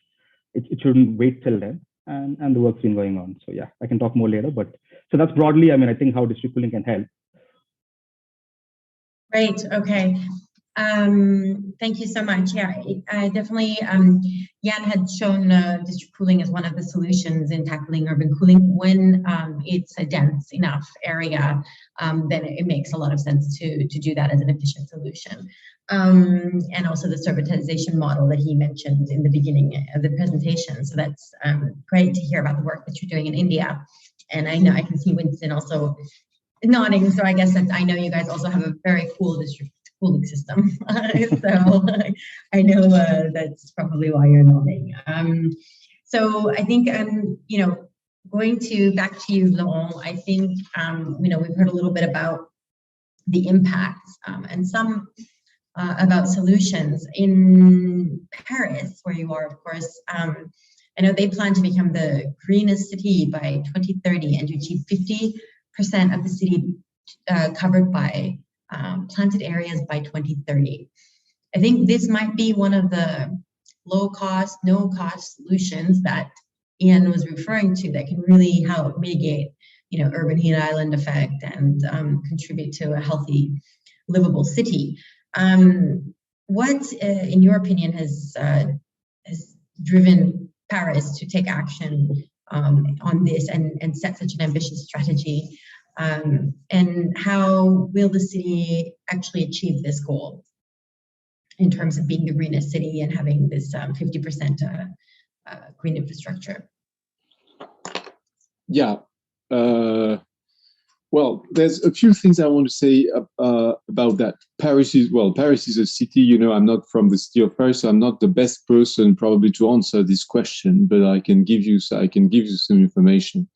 it shouldn't wait till then. And the work's been going on. So yeah, I can talk more later. But so that's broadly, I mean, I think how district cooling can help. Great. Okay. Thank you so much. Yeah, definitely. Jan had shown district cooling as one of the solutions in tackling urban cooling. When it's a dense enough area, then it makes a lot of sense to do that as an efficient solution. And also the servitization model that he mentioned in the beginning of the presentation. So that's great to hear about the work that you're doing in India. And I know I can see Winston also nodding. So I guess I know you guys also have a very cool district cooling system. So I know that's probably why you're nodding. So I think, you know, going back to you, Laurent, I think, you know, we've heard a little bit about the impacts and some about solutions. In Paris, where you are, of course, I know they plan to become the greenest city by 2030 and to achieve 50% of the city covered by planted areas by 2030. I think this might be one of the low-cost, no-cost solutions that Ian was referring to that can really help mitigate, you know, urban heat island effect and contribute to a healthy, livable city. What, in your opinion, has driven Paris to take action on this and set such an ambitious strategy? And how will the city actually achieve this goal in terms of being the greenest city and having this 50% green infrastructure? Yeah. Well, there's a few things I want to say about that. Paris is a city. You know, I'm not from the city of Paris, so I'm not the best person probably to answer this question, but I can give you some information.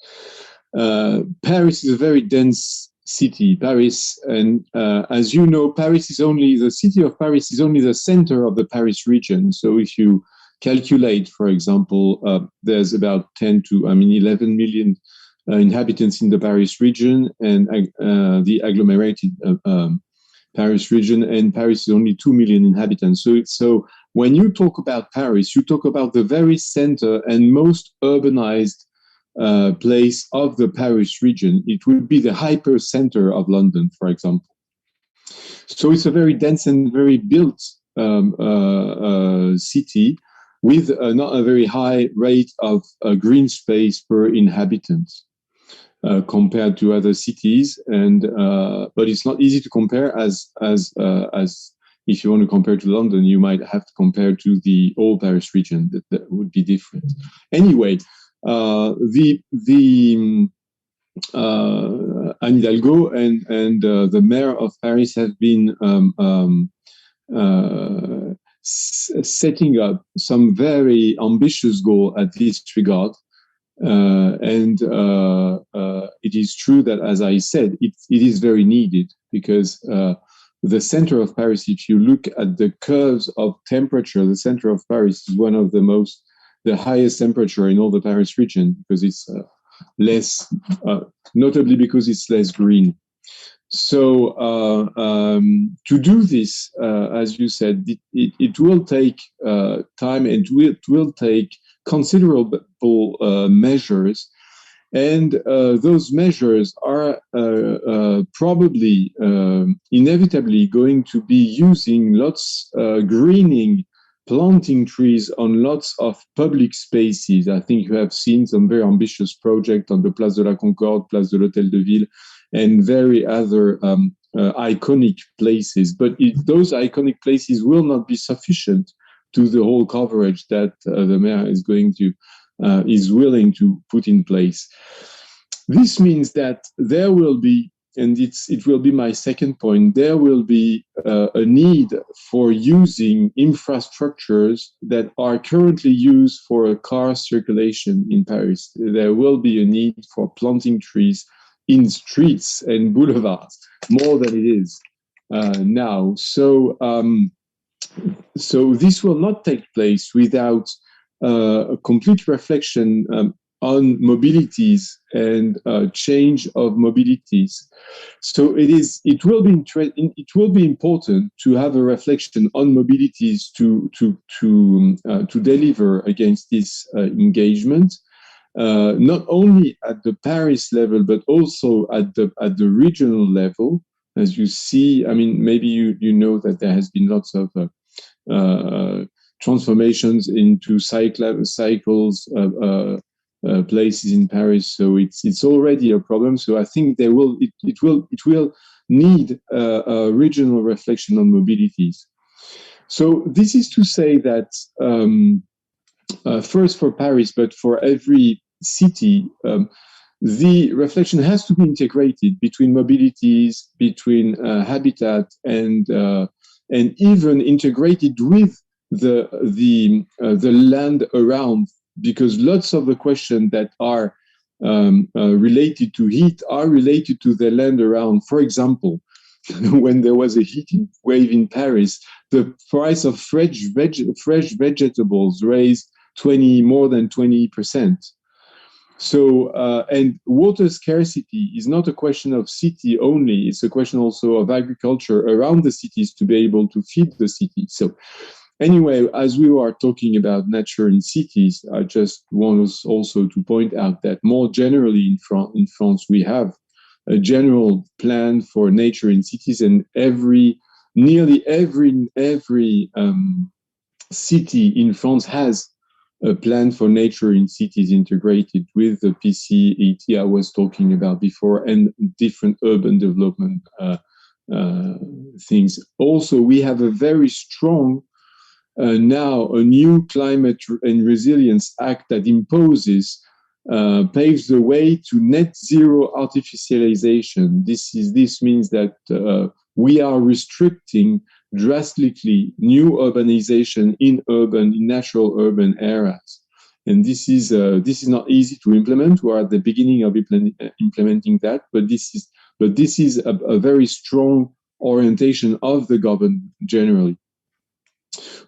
Paris is a very dense city. Paris, and as you know, the city of Paris is only the center of the Paris region. So if you calculate, for example, there's about 11 million inhabitants in the Paris region and the agglomerated Paris region, and Paris is only 2 million inhabitants. So when you talk about Paris, you talk about the very center and most urbanized place of the Paris region. It would be the hyper center of London, for example. So it's a very dense and very built city with not a very high rate of green space per inhabitant compared to other cities. And but it's not easy to compare as if you want to compare to London, you might have to compare to the whole Paris region. That would be different. Anyway. Anne Hidalgo and the mayor of Paris have been setting up some very ambitious goal at this regard. And it is true that, as I said, it is very needed because the center of Paris, if you look at the curves of temperature, the center of Paris is one of the highest temperature in all the Paris region because it's less, notably because it's less green. So to do this, as you said, it will take time and it will take considerable measures. And those measures are probably inevitably going to be using lots greening, planting trees on lots of public spaces. I think you have seen some very ambitious projects on the Place de la Concorde, Place de l'Hôtel de Ville, and very other iconic places. But those iconic places will not be sufficient to the whole coverage that the mayor is willing to put in place. This means that there will be, and it will be my second point, there will be a need for using infrastructures that are currently used for car circulation in Paris. There will be a need for planting trees in streets and boulevards, more than it is now. So this will not take place without a complete reflection on mobilities and change of mobilities. So it will be important to have a reflection on mobilities to deliver against this engagement, not only at the Paris level but also at the regional level. As you see, I mean, maybe you know that there has been lots of transformations into cycles. Places in Paris, so it's already a problem. So I think it will need a regional reflection on mobilities. So this is to say that first for Paris, but for every city, the reflection has to be integrated between mobilities, between habitat, and even integrated with the land around. Because lots of the questions that are related to heat are related to the land around. For example, when there was a heat wave in Paris, the price of fresh vegetables raised more than 20%. So, and water scarcity is not a question of city only, it's a question also of agriculture around the cities to be able to feed the city. So, anyway, as we are talking about nature in cities, I just want us also to point out that more generally in France, we have a general plan for nature in cities, and nearly every city in France has a plan for nature in cities integrated with the PCET I was talking about before and different urban development things. Also, we have a very strong now a new Climate and Resilience Act that paves the way to net zero artificialization. This means that we are restricting drastically new urbanization in natural urban areas. And this is not easy to implement. We're at the beginning of implementing that, but this is a very strong orientation of the government generally.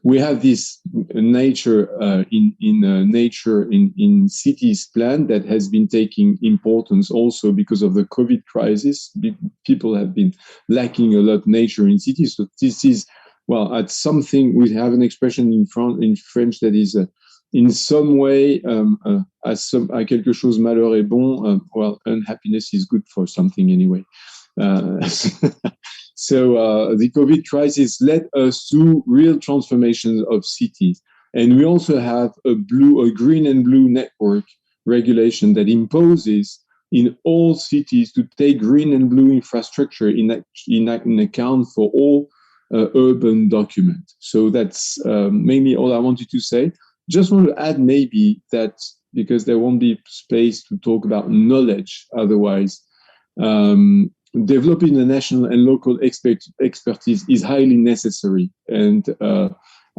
We have this nature in cities plan that has been taking importance also because of the COVID crisis. People have been lacking a lot nature in cities. So this is, well, at something, we have an expression in French that is in some way, à quelque chose malheur est bon. Well, unhappiness is good for something anyway. So the COVID crisis led us to real transformations of cities. And we also have a green and blue network regulation that imposes in all cities to take green and blue infrastructure in account for all urban documents. So that's mainly all I wanted to say. Just want to add maybe that, because there won't be space to talk about knowledge otherwise, developing the national and local expertise is highly necessary. And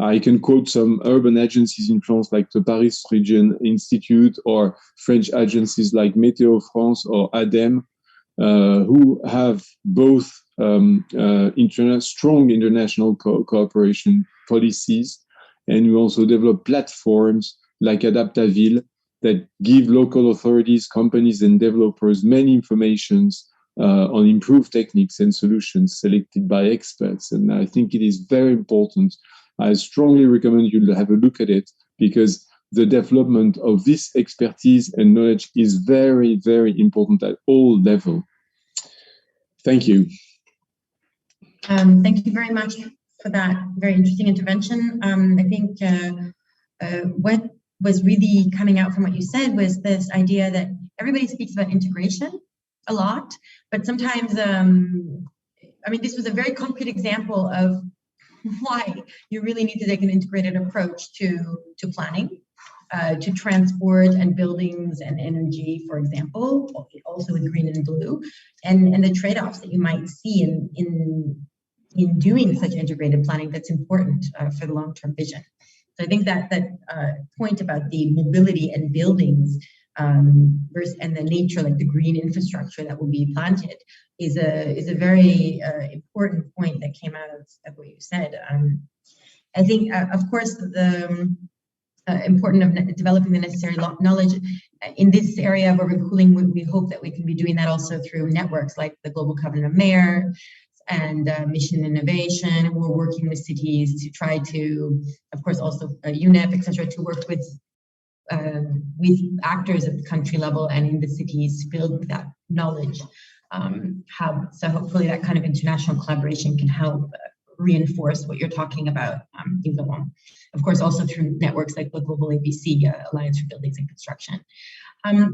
I can quote some urban agencies in France like the Paris Region Institute or French agencies like Météo France or ADEME, who have both strong international cooperation policies. And we also develop platforms like Adaptaville that give local authorities, companies, and developers many informations on improved techniques and solutions selected by experts. And I think it is very important. I strongly recommend you to have a look at it, because the development of this expertise and knowledge is very, very important at all levels. Thank you. Thank you very much for that very interesting intervention. I think what was really coming out from what you said was this idea that everybody speaks about integration a lot, but sometimes, I mean, this was a very concrete example of why you really need to take an integrated approach to planning, to transport and buildings and energy, for example, also with green and blue, and the trade-offs that you might see in doing such integrated planning that's important for the long-term vision. So I think that point about the mobility and buildings versus and the nature, like the green infrastructure that will be planted, is a very important point that came out of what you said. I think, of course, important of developing the necessary knowledge in this area of urban cooling. We hope that we can be doing that also through networks like the Global Covenant of Mayors and Mission Innovation. We're working with cities to try to, of course, also UNEP, etc., to work with actors at the country level and in the cities to build that knowledge hub. So hopefully that kind of international collaboration can help reinforce what you're talking about, Yvonne. Of course, also through networks like the Global ABC, Alliance for Buildings and Construction.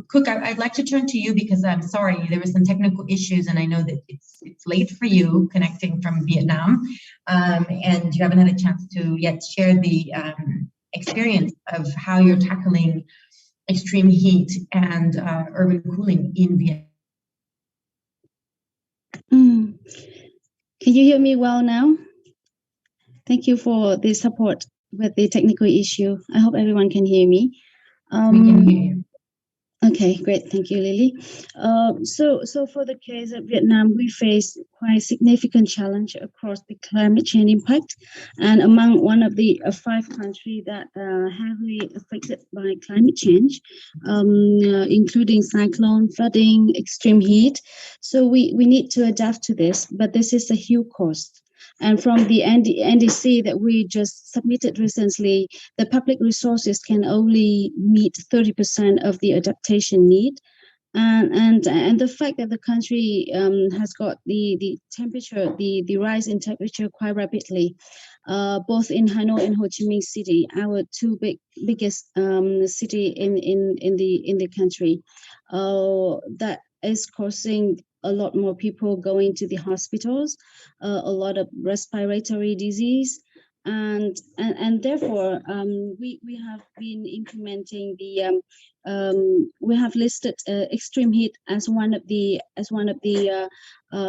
Cook, I'd like to turn to you because I'm sorry, there were some technical issues and I know that it's late for you connecting from Vietnam, and you haven't had a chance to yet share the experience of how you're tackling extreme heat and urban cooling in Vietnam. Can you hear me well now? Thank you for the support with the technical issue. I hope everyone can hear me. We can hear you. Okay, great. Thank you, Lily. So for the case of Vietnam, we face quite significant challenge across the climate change impact, and among one of the 5 countries that are heavily affected by climate change, including cyclone, flooding, extreme heat. So we need to adapt to this, but this is a huge cost. And from the NDC that we just submitted recently, the public resources can only meet 30% of the adaptation need. And the fact that the country has got the temperature, the rise in temperature quite rapidly, both in Hanoi and Ho Chi Minh City, our 2 biggest city in the country, that is causing a lot more people going to the hospitals, a lot of respiratory disease, and therefore we have been implementing the we have listed extreme heat as one of the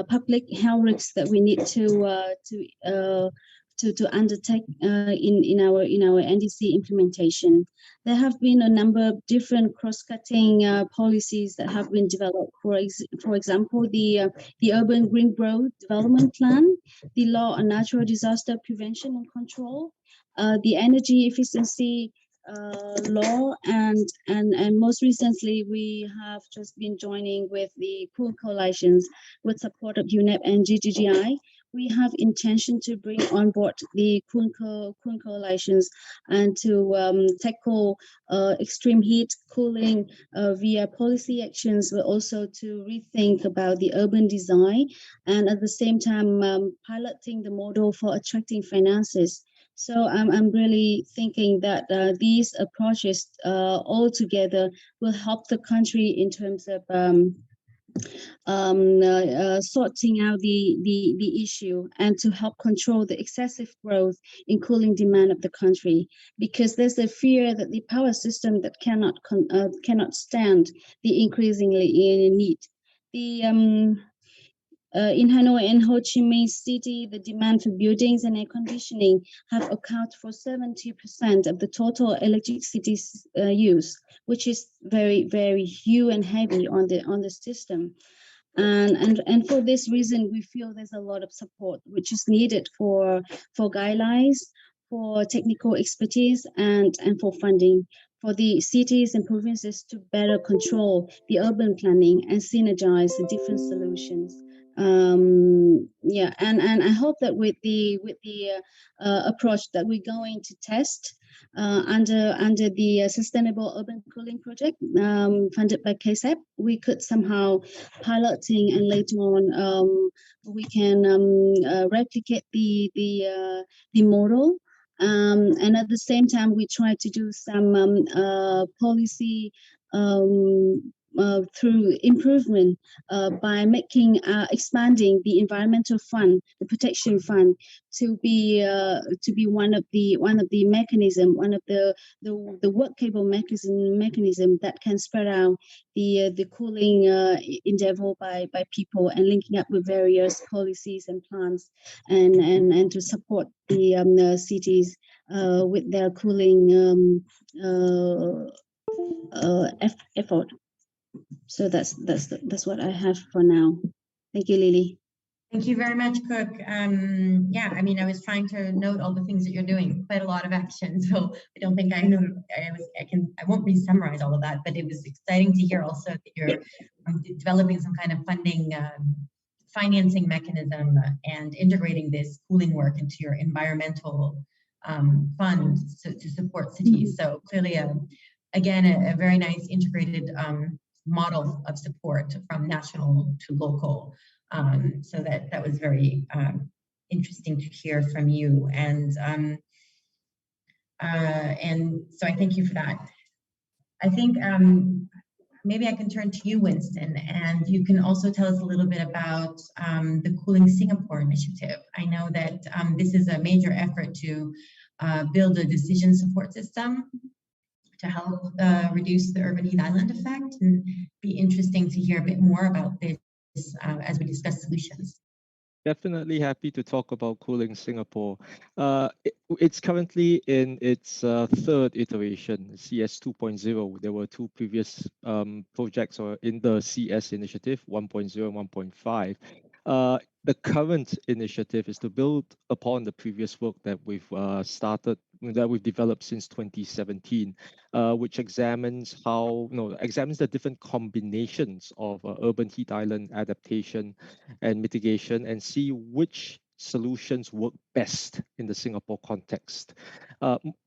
public health risks that we need to undertake in our NDC implementation. There have been a number of different cross-cutting policies that have been developed. For example, the Urban Green Growth Development Plan, the Law on Natural Disaster Prevention and Control, the Energy Efficiency law, and most recently we have just been joining with the Cooling Coalitions with support of UNEP and GGGI. We have intention to bring on board the Cooling Coalitions and to tackle extreme heat cooling via policy actions, but also to rethink about the urban design, and at the same time piloting the model for attracting finances. So I'm really thinking that these approaches all together will help the country in terms of sorting out the issue and to help control the excessive growth in cooling demand of the country, because there's a fear that the power system that cannot stand the increasingly need. In Hanoi and Ho Chi Minh City, the demand for buildings and air conditioning have accounted for 70% of the total electricity use, which is very, very huge and heavy on the system. And for this reason, we feel there's a lot of support which is needed for guidelines, for technical expertise, and for funding for the cities and provinces to better control the urban planning and synergize the different solutions. Yeah, and I hope that with the approach that we're going to test under the Sustainable Urban Cooling Project funded by KSEP, we could somehow piloting, and later on we can replicate the model. And at the same time, we try to do some policy through improvement by expanding the environmental fund, the protection fund, to be one of the mechanism, one of the workable mechanism that can spread out the cooling endeavor by people, and linking up with various policies and plans, and to support the cities with their cooling effort. So that's what I have for now. Thank you, Lily. Thank you very much, Cook. Yeah, I mean, I was trying to note all the things that you're doing, quite a lot of action. So I don't think I know, I won't re-summarize all of that, but it was exciting to hear also that you're developing some kind of funding, financing mechanism and integrating this cooling work into your environmental fund to support cities. So clearly, again, a very nice integrated model of support from national to local. So that was very interesting to hear from you, and so I thank you for that. I think maybe I can turn to you, Winston, and you can also tell us a little bit about the Cooling Singapore initiative. I know that this is a major effort to build a decision support system to help reduce the urban heat island effect, and be interesting to hear a bit more about this as we discuss solutions. Definitely happy to talk about Cooling Singapore. It's currently in its third iteration, CS 2.0. There were two previous projects in the CS initiative, 1.0 and 1.5. The current initiative is to build upon the previous work that we've developed since 2017, which examines the different combinations of urban heat island adaptation and mitigation, and see which solutions work best in the Singapore context.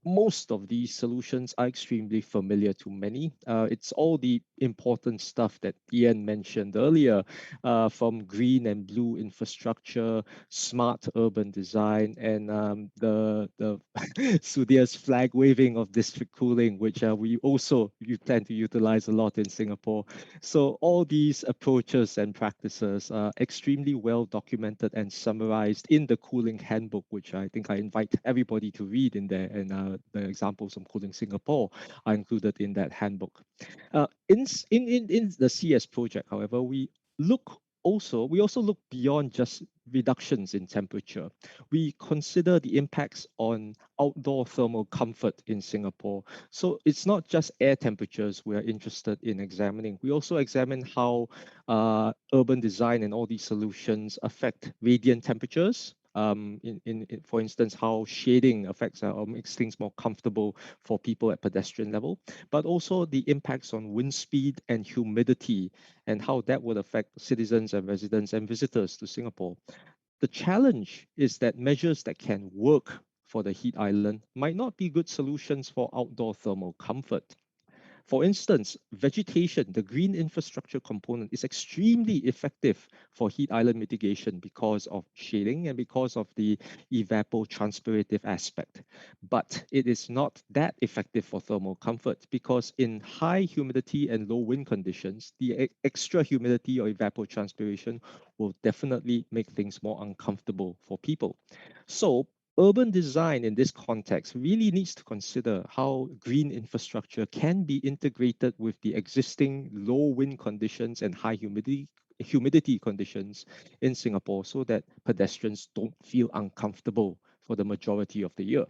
Most of these solutions are extremely familiar to many. It's all the important stuff that Ian mentioned earlier, from green and blue infrastructure, smart urban design, and the Sudhir's flag waving of district cooling, which we plan to utilize a lot in Singapore. So all these approaches and practices are extremely well documented and summarized in the Cooling Handbook, which I think I invite everybody to read in there. And the examples from Cooling Singapore are included in that handbook. In the CS project, however, we also look beyond just reductions in temperature. We consider the impacts on outdoor thermal comfort in Singapore. So it's not just air temperatures we are interested in examining. We also examine how urban design and all these solutions affect radiant temperatures. For instance, how shading affects or makes things more comfortable for people at pedestrian level, but also the impacts on wind speed and humidity, and how that would affect citizens and residents and visitors to Singapore. The challenge is that measures that can work for the heat island might not be good solutions for outdoor thermal comfort. For instance, vegetation, the green infrastructure component, is extremely effective for heat island mitigation because of shading and because of the evapotranspirative aspect. But it is not that effective for thermal comfort, because in high humidity and low wind conditions, the extra humidity or evapotranspiration will definitely make things more uncomfortable for people. So urban design in this context really needs to consider how green infrastructure can be integrated with the existing low wind conditions and high humidity conditions in Singapore, so that pedestrians don't feel uncomfortable for the majority of the year.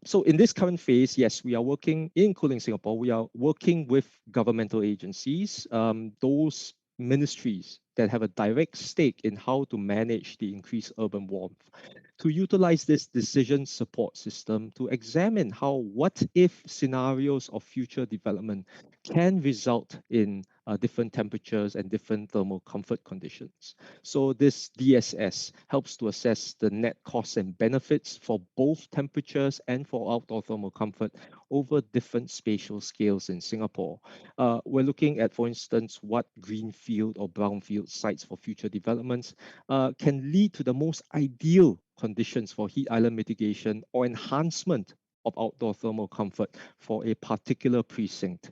So in this current phase, yes, we are working in Cooling Singapore. We are working with governmental agencies, those ministries that have a direct stake in how to manage the increased urban warmth, to utilize this decision support system to examine how what-if scenarios of future development can result in different temperatures and different thermal comfort conditions. So this DSS helps to assess the net costs and benefits for both temperatures and for outdoor thermal comfort over different spatial scales in Singapore. We're looking at, for instance, what greenfield or brownfield sites for future developments can lead to the most ideal conditions for heat island mitigation or enhancement of outdoor thermal comfort for a particular precinct.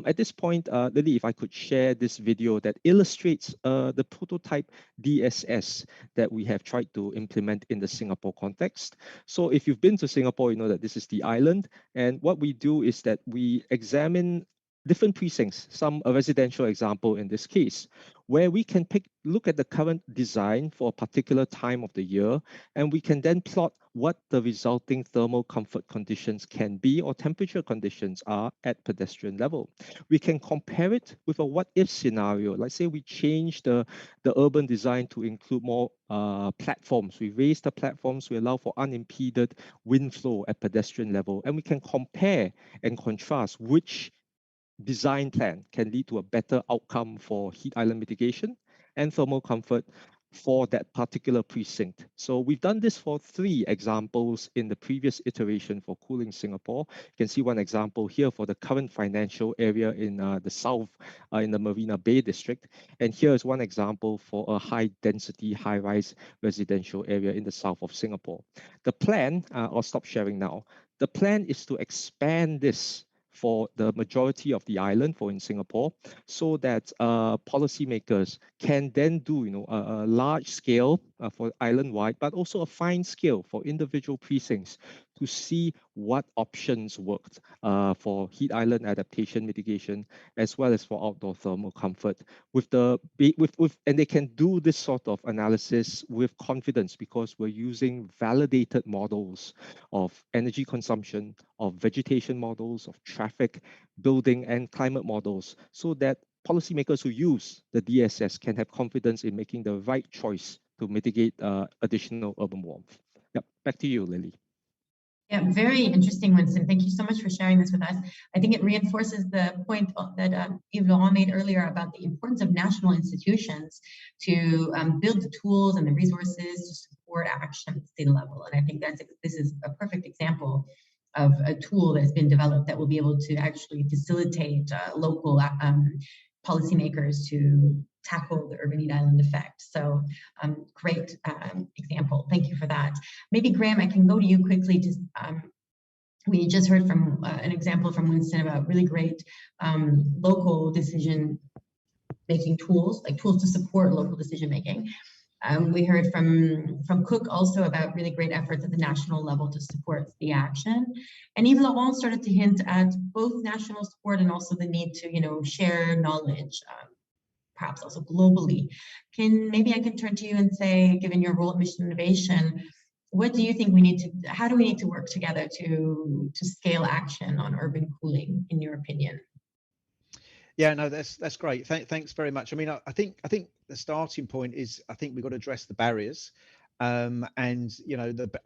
At this point, Lily, if I could share this video that illustrates the prototype DSS that we have tried to implement in the Singapore context. So if you've been to Singapore, you know that this is the island. And what we do is that we examine different precincts, some a residential example in this case, where we can look at the current design for a particular time of the year, and we can then plot what the resulting thermal comfort conditions can be or temperature conditions are at pedestrian level. We can compare it with a what-if scenario. Let's say we change the urban design to include more platforms. We raise the platforms, we allow for unimpeded wind flow at pedestrian level, and we can compare and contrast which design plan can lead to a better outcome for heat island mitigation and thermal comfort for that particular precinct. So we've done this for 3 examples in the previous iteration for Cooling Singapore. You can see one example here for the current financial area in the south, in the Marina Bay district. And here is one example for a high density, high rise residential area in the south of Singapore. The plan, I'll stop sharing now. The plan is to expand this for the majority of the island, in Singapore, so that policymakers can then do a large scale for island-wide, but also a fine scale for individual precincts to see what options worked for heat island adaptation mitigation, as well as for outdoor thermal comfort. And they can do this sort of analysis with confidence because we're using validated models of energy consumption, of vegetation models, of traffic, building, and climate models, so that policymakers who use the DSS can have confidence in making the right choice to mitigate additional urban warmth. Yep, back to you, Lily. Yeah, very interesting, Winston. Thank you so much for sharing this with us. I think it reinforces the point that Yves Laurent made earlier about the importance of national institutions to build the tools and the resources to support action at the state level. And I think this is a perfect example of a tool that's been developed that will be able to actually facilitate local policymakers to tackle the urban heat island effect. So great example. Thank you for that. Maybe Graham, I can go to you quickly. We just heard from an example from Winston about really great local decision making tools, like tools to support local decision making. We heard from Cook also about really great efforts at the national level to support the action. And Yves Laurent started to hint at both national support and also the need to, share knowledge, perhaps also globally. Maybe I can turn to you and say, given your role at Mission Innovation, what do you think how do we need to work together to scale action on urban cooling, in your opinion? Yeah, no, that's great. Thanks very much. I mean, I think the starting point is I think we've got to address the barriers, and I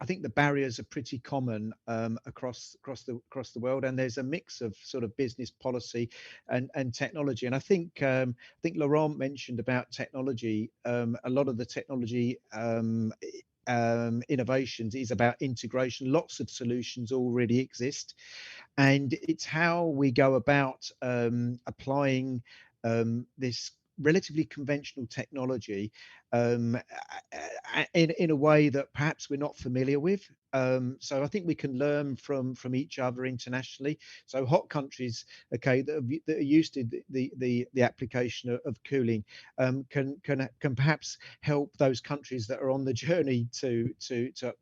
think the barriers are pretty common across the world, and there's a mix of sort of business policy and technology. And I think Laurent mentioned about technology. A lot of the technology innovations is about integration. Lots of solutions already exist, and it's how we go about applying this relatively conventional technology in a way that perhaps we're not familiar with. So I think we can learn from each other internationally. So hot countries, okay, that are used to the application of cooling can perhaps help those countries that are on the journey to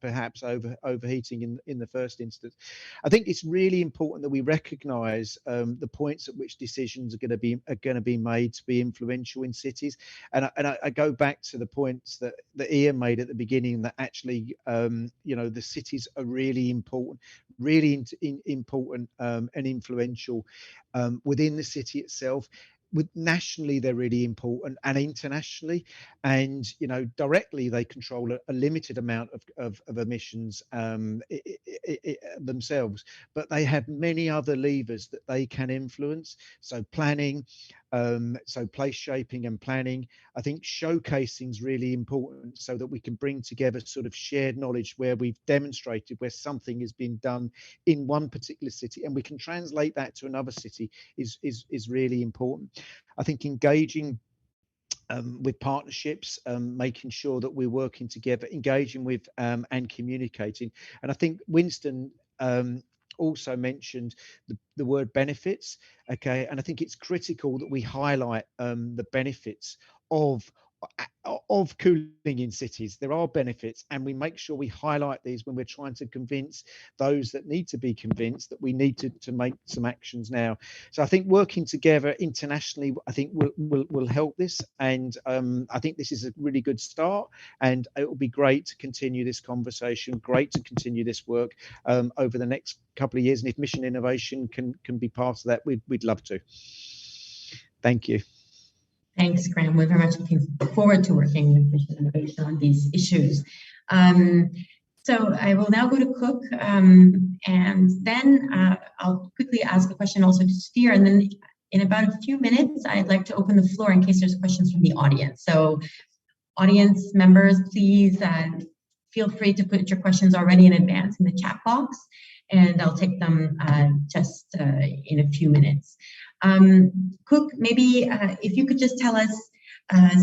perhaps overheating in the first instance. I think it's really important that we recognise the points at which decisions are going to be made to be influential in cities. And I go back to the points that Ian made at the beginning, that actually the cities are really important, important and influential within the city itself. Nationally, they're really important, and internationally, and directly they control a limited amount of emissions themselves, but they have many other levers that they can influence. So planning, so place shaping and planning. I think showcasing is really important so that we can bring together sort of shared knowledge where we've demonstrated where something has been done in one particular city, and we can translate that to another city is really important. I think engaging with partnerships, making sure that we're working together, engaging with and communicating. And I think Winston also mentioned the word benefits, okay, and I think it's critical that we highlight the benefits of of cooling in cities. There are benefits, and we make sure we highlight these when we're trying to convince those that need to be convinced that we need to make some actions now. So I think working together internationally, I think will help this, and I think this is a really good start, and it will be great to continue this conversation, great to continue this work over the next couple of years, and if Mission Innovation can be part of that, we'd love to. Thank you. Thanks, Graham. We're very much looking forward to working with Mission Innovation on these issues. So I will now go to Cook, and then I'll quickly ask a question also to Steer, and then in about a few minutes, I'd like to open the floor in case there's questions from the audience. So audience members, please feel free to put your questions already in advance in the chat box, and I'll take them just in a few minutes. Cook, maybe if you could just tell us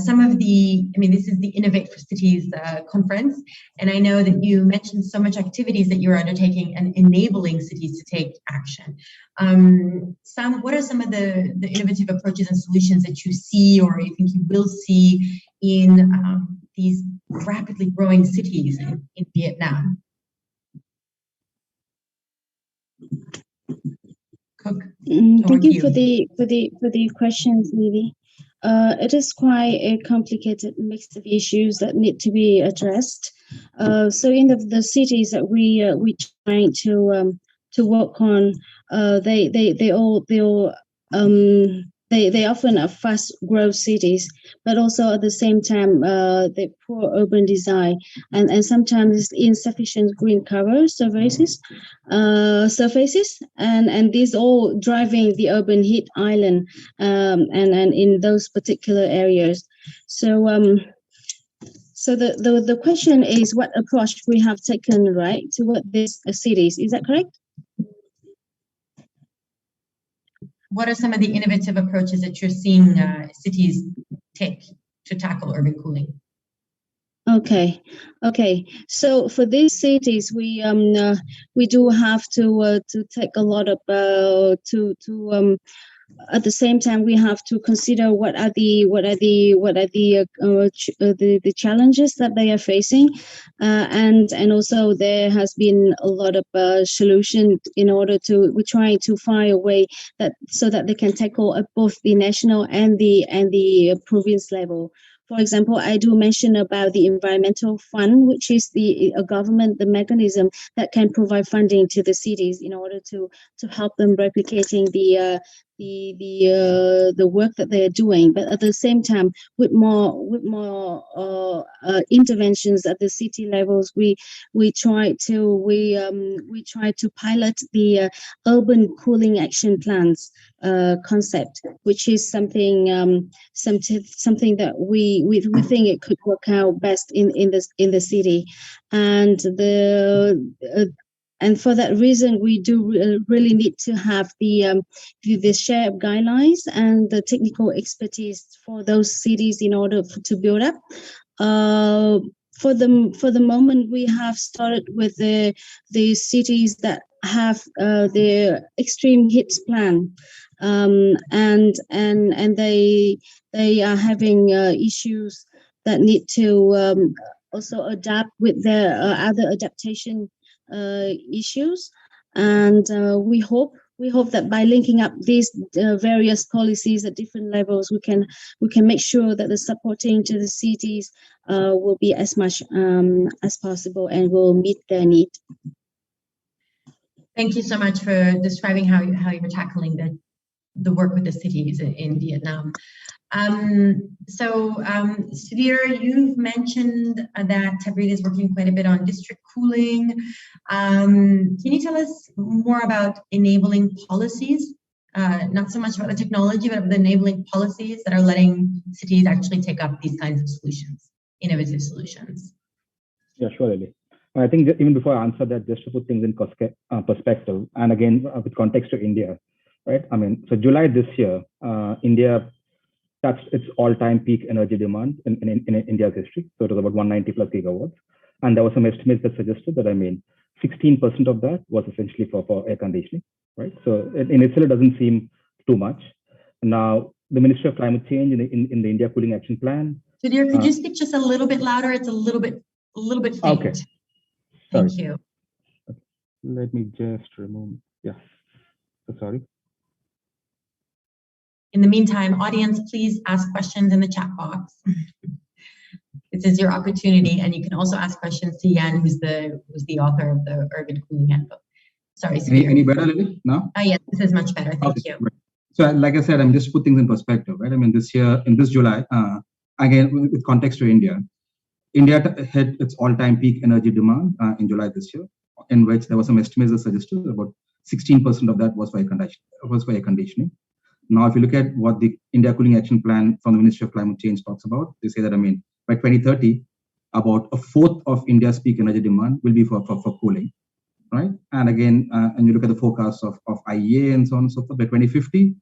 some of the, I mean, this is the Innovate for Cities conference, and I know that you mentioned so much activities that you're undertaking and enabling cities to take action. What are some of the innovative approaches and solutions that you see or you think you will see in these rapidly growing cities in Vietnam? Cook. Thank you for the questions, Lily. It is quite a complicated mix of issues that need to be addressed. So in the cities that we trying to work on, they often are fast growth cities, but also at the same time they poor urban design and sometimes insufficient green cover surfaces, and these all driving the urban heat island and in those particular areas. So so the question is what approach we have taken, right, toward these cities. Is that correct? What are some of the innovative approaches that you're seeing cities take to tackle urban cooling? Okay. So for these cities, we do have to take a lot of at the same time we have to consider what are the challenges that they are facing, and also there has been a lot of solution in order to we're trying to find a way that so that they can tackle at both the national and the province level. For example, I do mention about the environmental fund, which is the mechanism that can provide funding to the cities in order to help them replicating the work that they are doing. But at the same time, with more interventions at the city levels, we try to pilot the urban cooling action plans concept, which is something that we think it could work out best in the city, and for that reason, we do really need to have the shared guidelines and the technical expertise for those cities in order to build up. For the moment, we have started with the cities that have their extreme heat plan, and they are having issues that need to also adapt with their other adaptation issues, and we hope that by linking up these various policies at different levels, we can make sure that the supporting to the cities will be as much as possible and will meet their need. Thank you so much for describing how you were tackling the work with the cities in Vietnam. Sudhir, you've mentioned that Tabrid is working quite a bit on district cooling. Can you tell us more about enabling policies? Not so much about the technology, but about the enabling policies that are letting cities actually take up these kinds of solutions, innovative solutions. Yeah, sure, Lily. I think even before I answer that, just to put things in perspective, and again, with context to India, right? I mean, so July this year, India touched its all-time peak energy demand in India's history. So it was about 190 plus gigawatts. And there were some estimates that suggested that, 16% of that was essentially for air conditioning, right? So in itself, it doesn't seem too much. Now, the Ministry of Climate Change in the India Cooling Action Plan Sudhir, could you speak just a little bit louder? It's a little bit faint. Okay. Thank you. Let me just remove. Yeah. So sorry. In the meantime, audience, please ask questions in the chat box. This is your opportunity, and you can also ask questions to Jan, who's the author of the Urban Cooling Handbook. Sorry, Sudhir. Any better, Lily? No? Yes, this is much better. Thank you. Right. So, like I said, I'm just put things in perspective, right? I mean, this year, in this July, again, with context to India hit its all-time peak energy demand in July this year, in which there was some estimates that suggested about 16% of that was for air conditioning. Now, if you look at what the India Cooling Action Plan from the Ministry of Climate Change talks about, they say that, I mean, by 2030, about a fourth of India's peak energy demand will be for cooling, right? And again, and you look at the forecasts of IEA and so on and so forth, by 2050,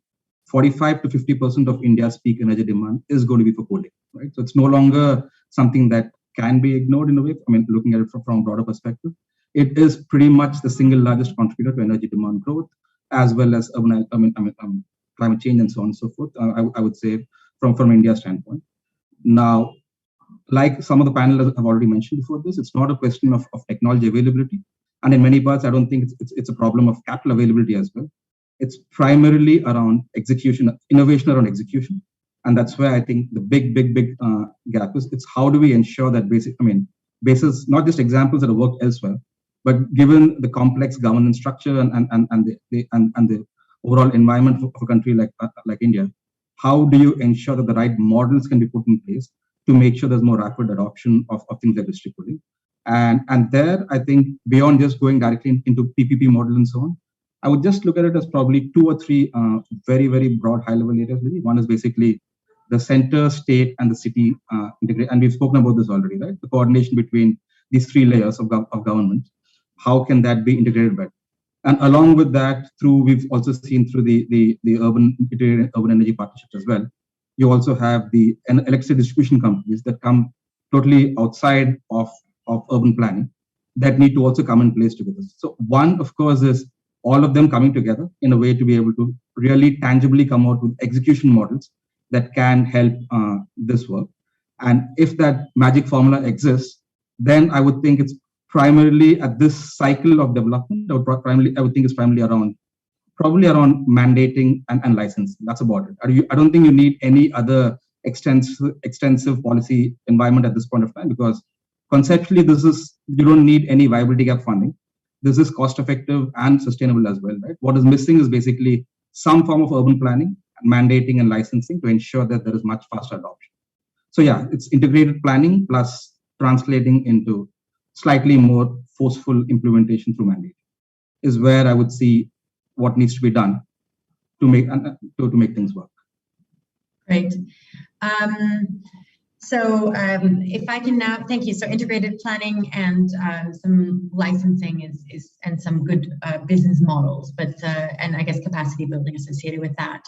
45 to 50% of India's peak energy demand is going to be for cooling, right? So it's no longer something that can be ignored in a way. I mean, looking at it from a broader perspective, it is pretty much the single largest contributor to energy demand growth, as well as climate change and so on and so forth. I would say from India's standpoint. Now, like some of the panelists have already mentioned before this, it's not a question of technology availability. And in many parts, I don't think it's a problem of capital availability as well. It's primarily around execution, innovation around execution. And that's where I think the big gap is. It's how do we ensure that basis, not just examples that have worked elsewhere, but given the complex governance structure and the overall environment of a country like India, how do you ensure that the right models can be put in place to make sure there's more rapid adoption of things like district cooling? And there, I think beyond just going directly into PPP model and so on, I would just look at it as probably 2 or 3 very, very broad high-level areas. Really. One is basically the center, state, and the city integrate. And we've spoken about this already, right? The coordination between these 3 layers of government. How can that be integrated better? And along with that, we've also seen through the urban energy partnerships as well. You also have the electricity distribution companies that come totally outside of urban planning that need to also come in place together. So one, of course, is all of them coming together in a way to be able to really tangibly come out with execution models that can help this work. And if that magic formula exists, then I would think it's primarily at this cycle of development, I would think it's primarily around mandating and licensing. That's about it. I don't think you need any other extensive policy environment at this point of time, because conceptually, you don't need any viability gap funding. This is cost effective and sustainable as well, right? What is missing is basically some form of urban planning, mandating and licensing to ensure that there is much faster adoption. So yeah, it's integrated planning plus translating into slightly more forceful implementation through mandate is where I would see what needs to be done to make things work. Great. So if I can now, thank you. So integrated planning and some licensing is and some good business models, but and I guess capacity building associated with that.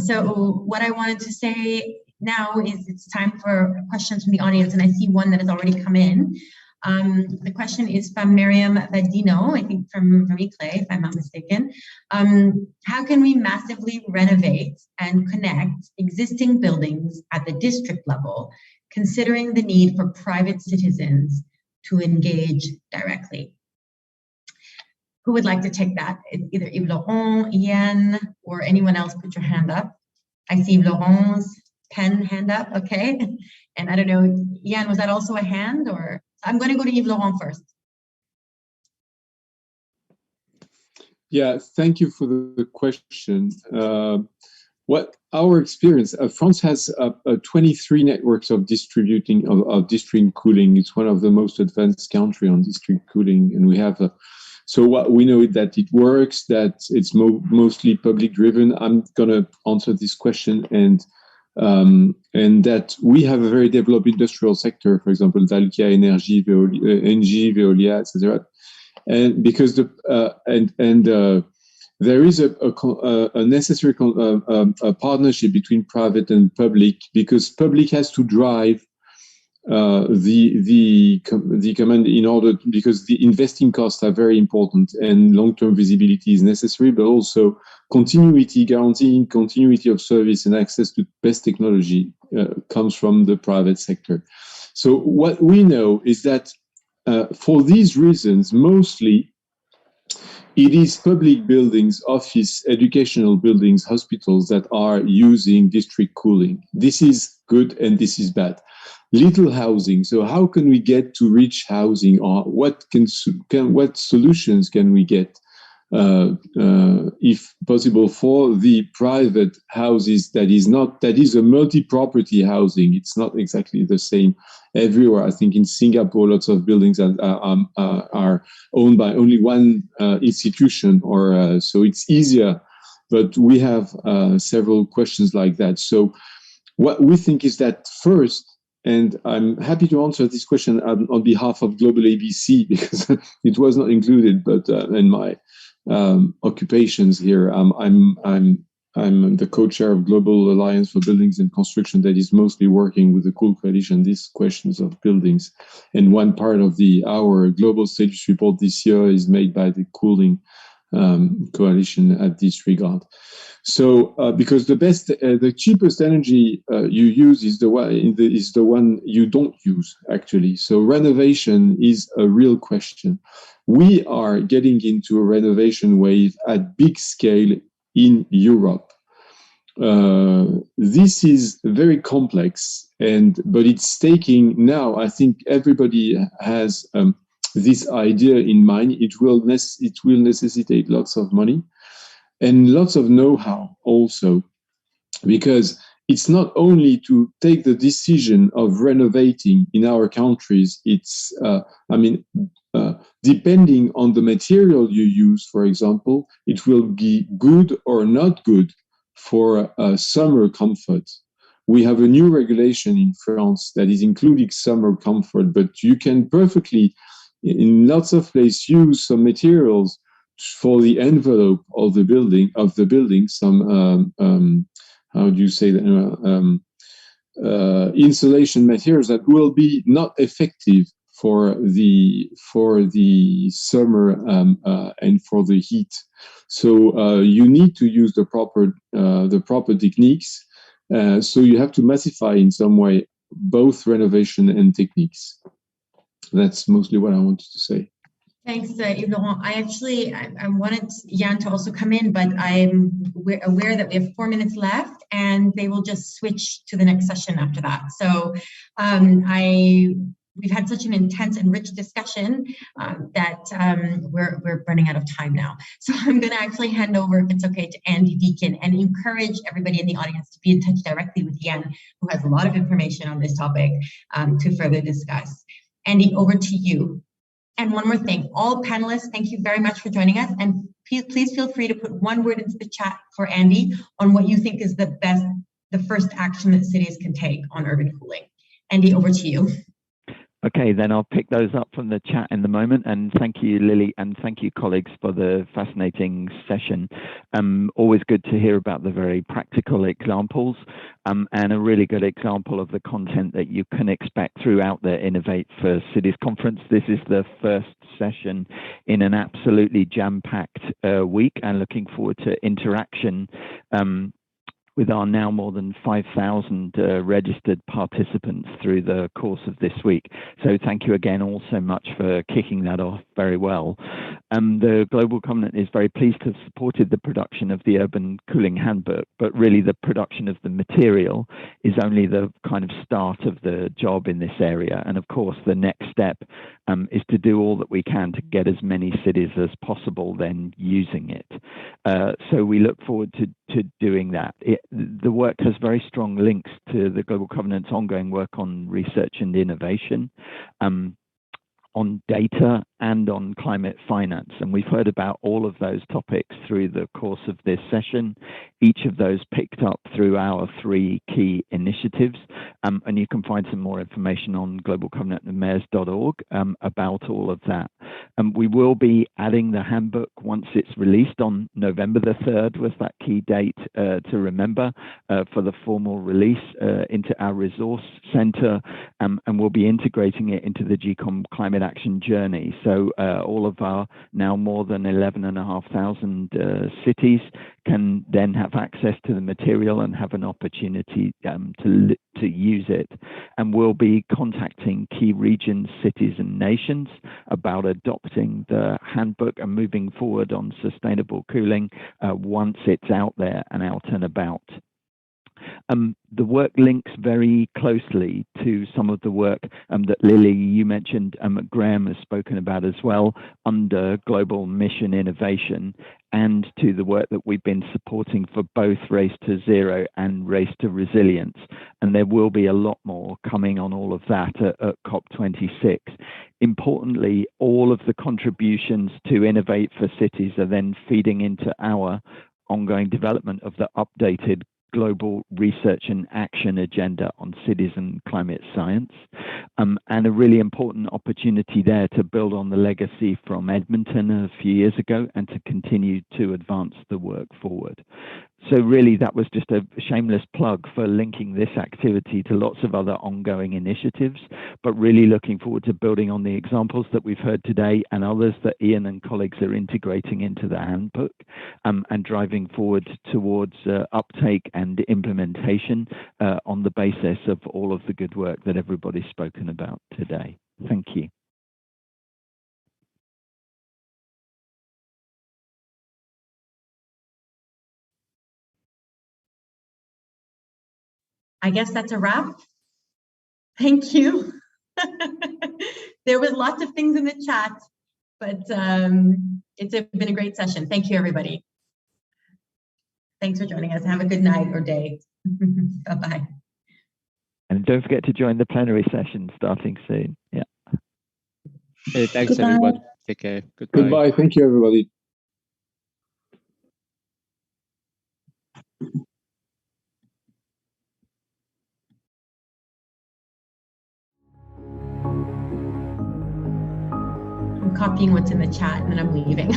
So what I wanted to say now is it's time for questions from the audience, and I see one that has already come in. The question is from Miriam Vadino, I think from ICLE, if I'm not mistaken. How can we massively renovate and connect existing buildings at the district level, considering the need for private citizens to engage directly? Who would like to take that? It's either Yves Laurent, Ian, or anyone else. Put your hand up. I see Yves Laurent's pen hand up, okay. And I don't know, Ian, was that also a hand or? I'm going to go to Yves Laurent first. Yeah, thank you for the question. What our experience, France has 23 networks of district cooling. It's one of the most advanced country on district cooling, and we have so what we know is that it works, that it's mostly public driven. I'm going to answer this question and that we have a very developed industrial sector, for example, Dalkia, Energy, Engie, Veolia, etc. And because there is a necessary partnership between private and public, because public has to drive the command in order, because the investing costs are very important and long-term visibility is necessary, but also continuity, guaranteeing continuity of service and access to best technology comes from the private sector. So what we know is that for these reasons, mostly it is public buildings, office, educational buildings, hospitals that are using district cooling. This is good and this is bad. Little housing. So how can we get to rich housing, or what solutions can we get, if possible, for the private houses that is a multi-property housing? It's not exactly the same everywhere. I think in Singapore, lots of buildings are owned by only one institution, or so it's easier. But we have several questions like that. So what we think is that first, and I'm happy to answer this question on behalf of Global ABC, because it was not included, but in my occupations here, I'm the co-chair of Global Alliance for Buildings and Construction that is mostly working with the Cool Coalition, these questions of buildings. And one part of our global status report this year is made by the Cooling Coalition at this regard. So, because the cheapest energy you use is the one you don't use, actually. So renovation is a real question. We are getting into a renovation wave at big scale in Europe. This is very complex, but it's taking now. I think everybody has this idea in mind. It will necessitate lots of money and lots of know-how also, because it's not only to take the decision of renovating in our countries. It's, depending on the material you use, for example, it will be good or not good for summer comfort. We have a new regulation in France that is including summer comfort, but you can perfectly, in lots of places, use some materials for the envelope of the building, some how do you say that, insulation materials that will be not effective for the summer and for the heat. So you need to use the proper techniques. So you have to massify in some way both renovation and techniques. That's mostly what I wanted to say. Thanks, Yves-Laurent. I wanted Jan to also come in, but I'm aware that we have 4 minutes left and they will just switch to the next session after that. So we've had such an intense and rich discussion that we're running out of time now. So I'm going to actually hand over, if it's okay, to Andy Deacon, and encourage everybody in the audience to be in touch directly with Jan, who has a lot of information on this topic to further discuss. Andy, over to you. And one more thing, all panelists, thank you very much for joining us. And please feel free to put one word into the chat for Andy on what you think is the first action that cities can take on urban cooling. Andy, over to you. Okay, then I'll pick those up from the chat in the moment. And thank you, Lily, and thank you, colleagues, for the fascinating session. Always good to hear about the very practical examples, and a really good example of the content that you can expect throughout the Innovate for Cities conference. This is the first session in an absolutely jam-packed week, and looking forward to interaction with our now more than 5,000 registered participants through the course of this week. So thank you again all so much for kicking that off very well. The Global Covenant is very pleased to have supported the production of the Urban Cooling Handbook, but really the production of the material is only the kind of start of the job in this area. And of course, the next step is to do all that we can to get as many cities as possible then using it. So we look forward to doing that. The work has very strong links to the Global Covenant's ongoing work on research and innovation, on data, and on climate finance. And we've heard about all of those topics through the course of this session, each of those picked up through our 3 key initiatives. And you can find some more information on globalcovenantmayors.org about all of that. We will be adding the handbook once it's released on November the 3rd, was that key date to remember for the formal release into our resource center, and we'll be integrating it into the GCOM climate action journey. So all of our now more than 11,500 cities can then have access to the material and have an opportunity to use it. And we'll be contacting key regions, cities and nations about adopting the handbook and moving forward on sustainable cooling once it's out there and out and about. The work links very closely to some of the work that Lily, you mentioned, Graham has spoken about as well, under Global Mission Innovation, and to the work that we've been supporting for both Race to Zero and Race to Resilience. And there will be a lot more coming on all of that at COP26. Importantly, all of the contributions to Innovate for Cities are then feeding into our ongoing development of the updated global research and action agenda on cities and climate science, and a really important opportunity there to build on the legacy from Edmonton a few years ago and to continue to advance the work forward. So really that was just a shameless plug for linking this activity to lots of other ongoing initiatives, but really looking forward to building on the examples that we've heard today and others that Ian and colleagues are integrating into the handbook, and driving forward towards uptake and implementation on the basis of all of the good work that everybody's spoken about today. Thank you. I guess that's a wrap. Thank you. There was lots of things in the chat, but it's been a great session. Thank you, everybody. Thanks for joining us. Have a good night or day. Bye-bye. And don't forget to join the plenary session starting soon. Yeah. Hey, thanks, Goodbye. everyone. Take care. Goodbye. Goodbye. Thank you, everybody. I'm copying what's in the chat and then I'm leaving.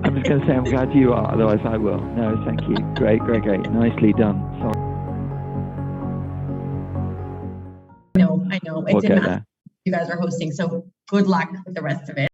I'm just going to say I'm glad you are, otherwise I will. No, thank you. Great, great, great. Nicely done. Sorry. I know. It's We'll in get math. there. You guys are hosting, so good luck with the rest of it.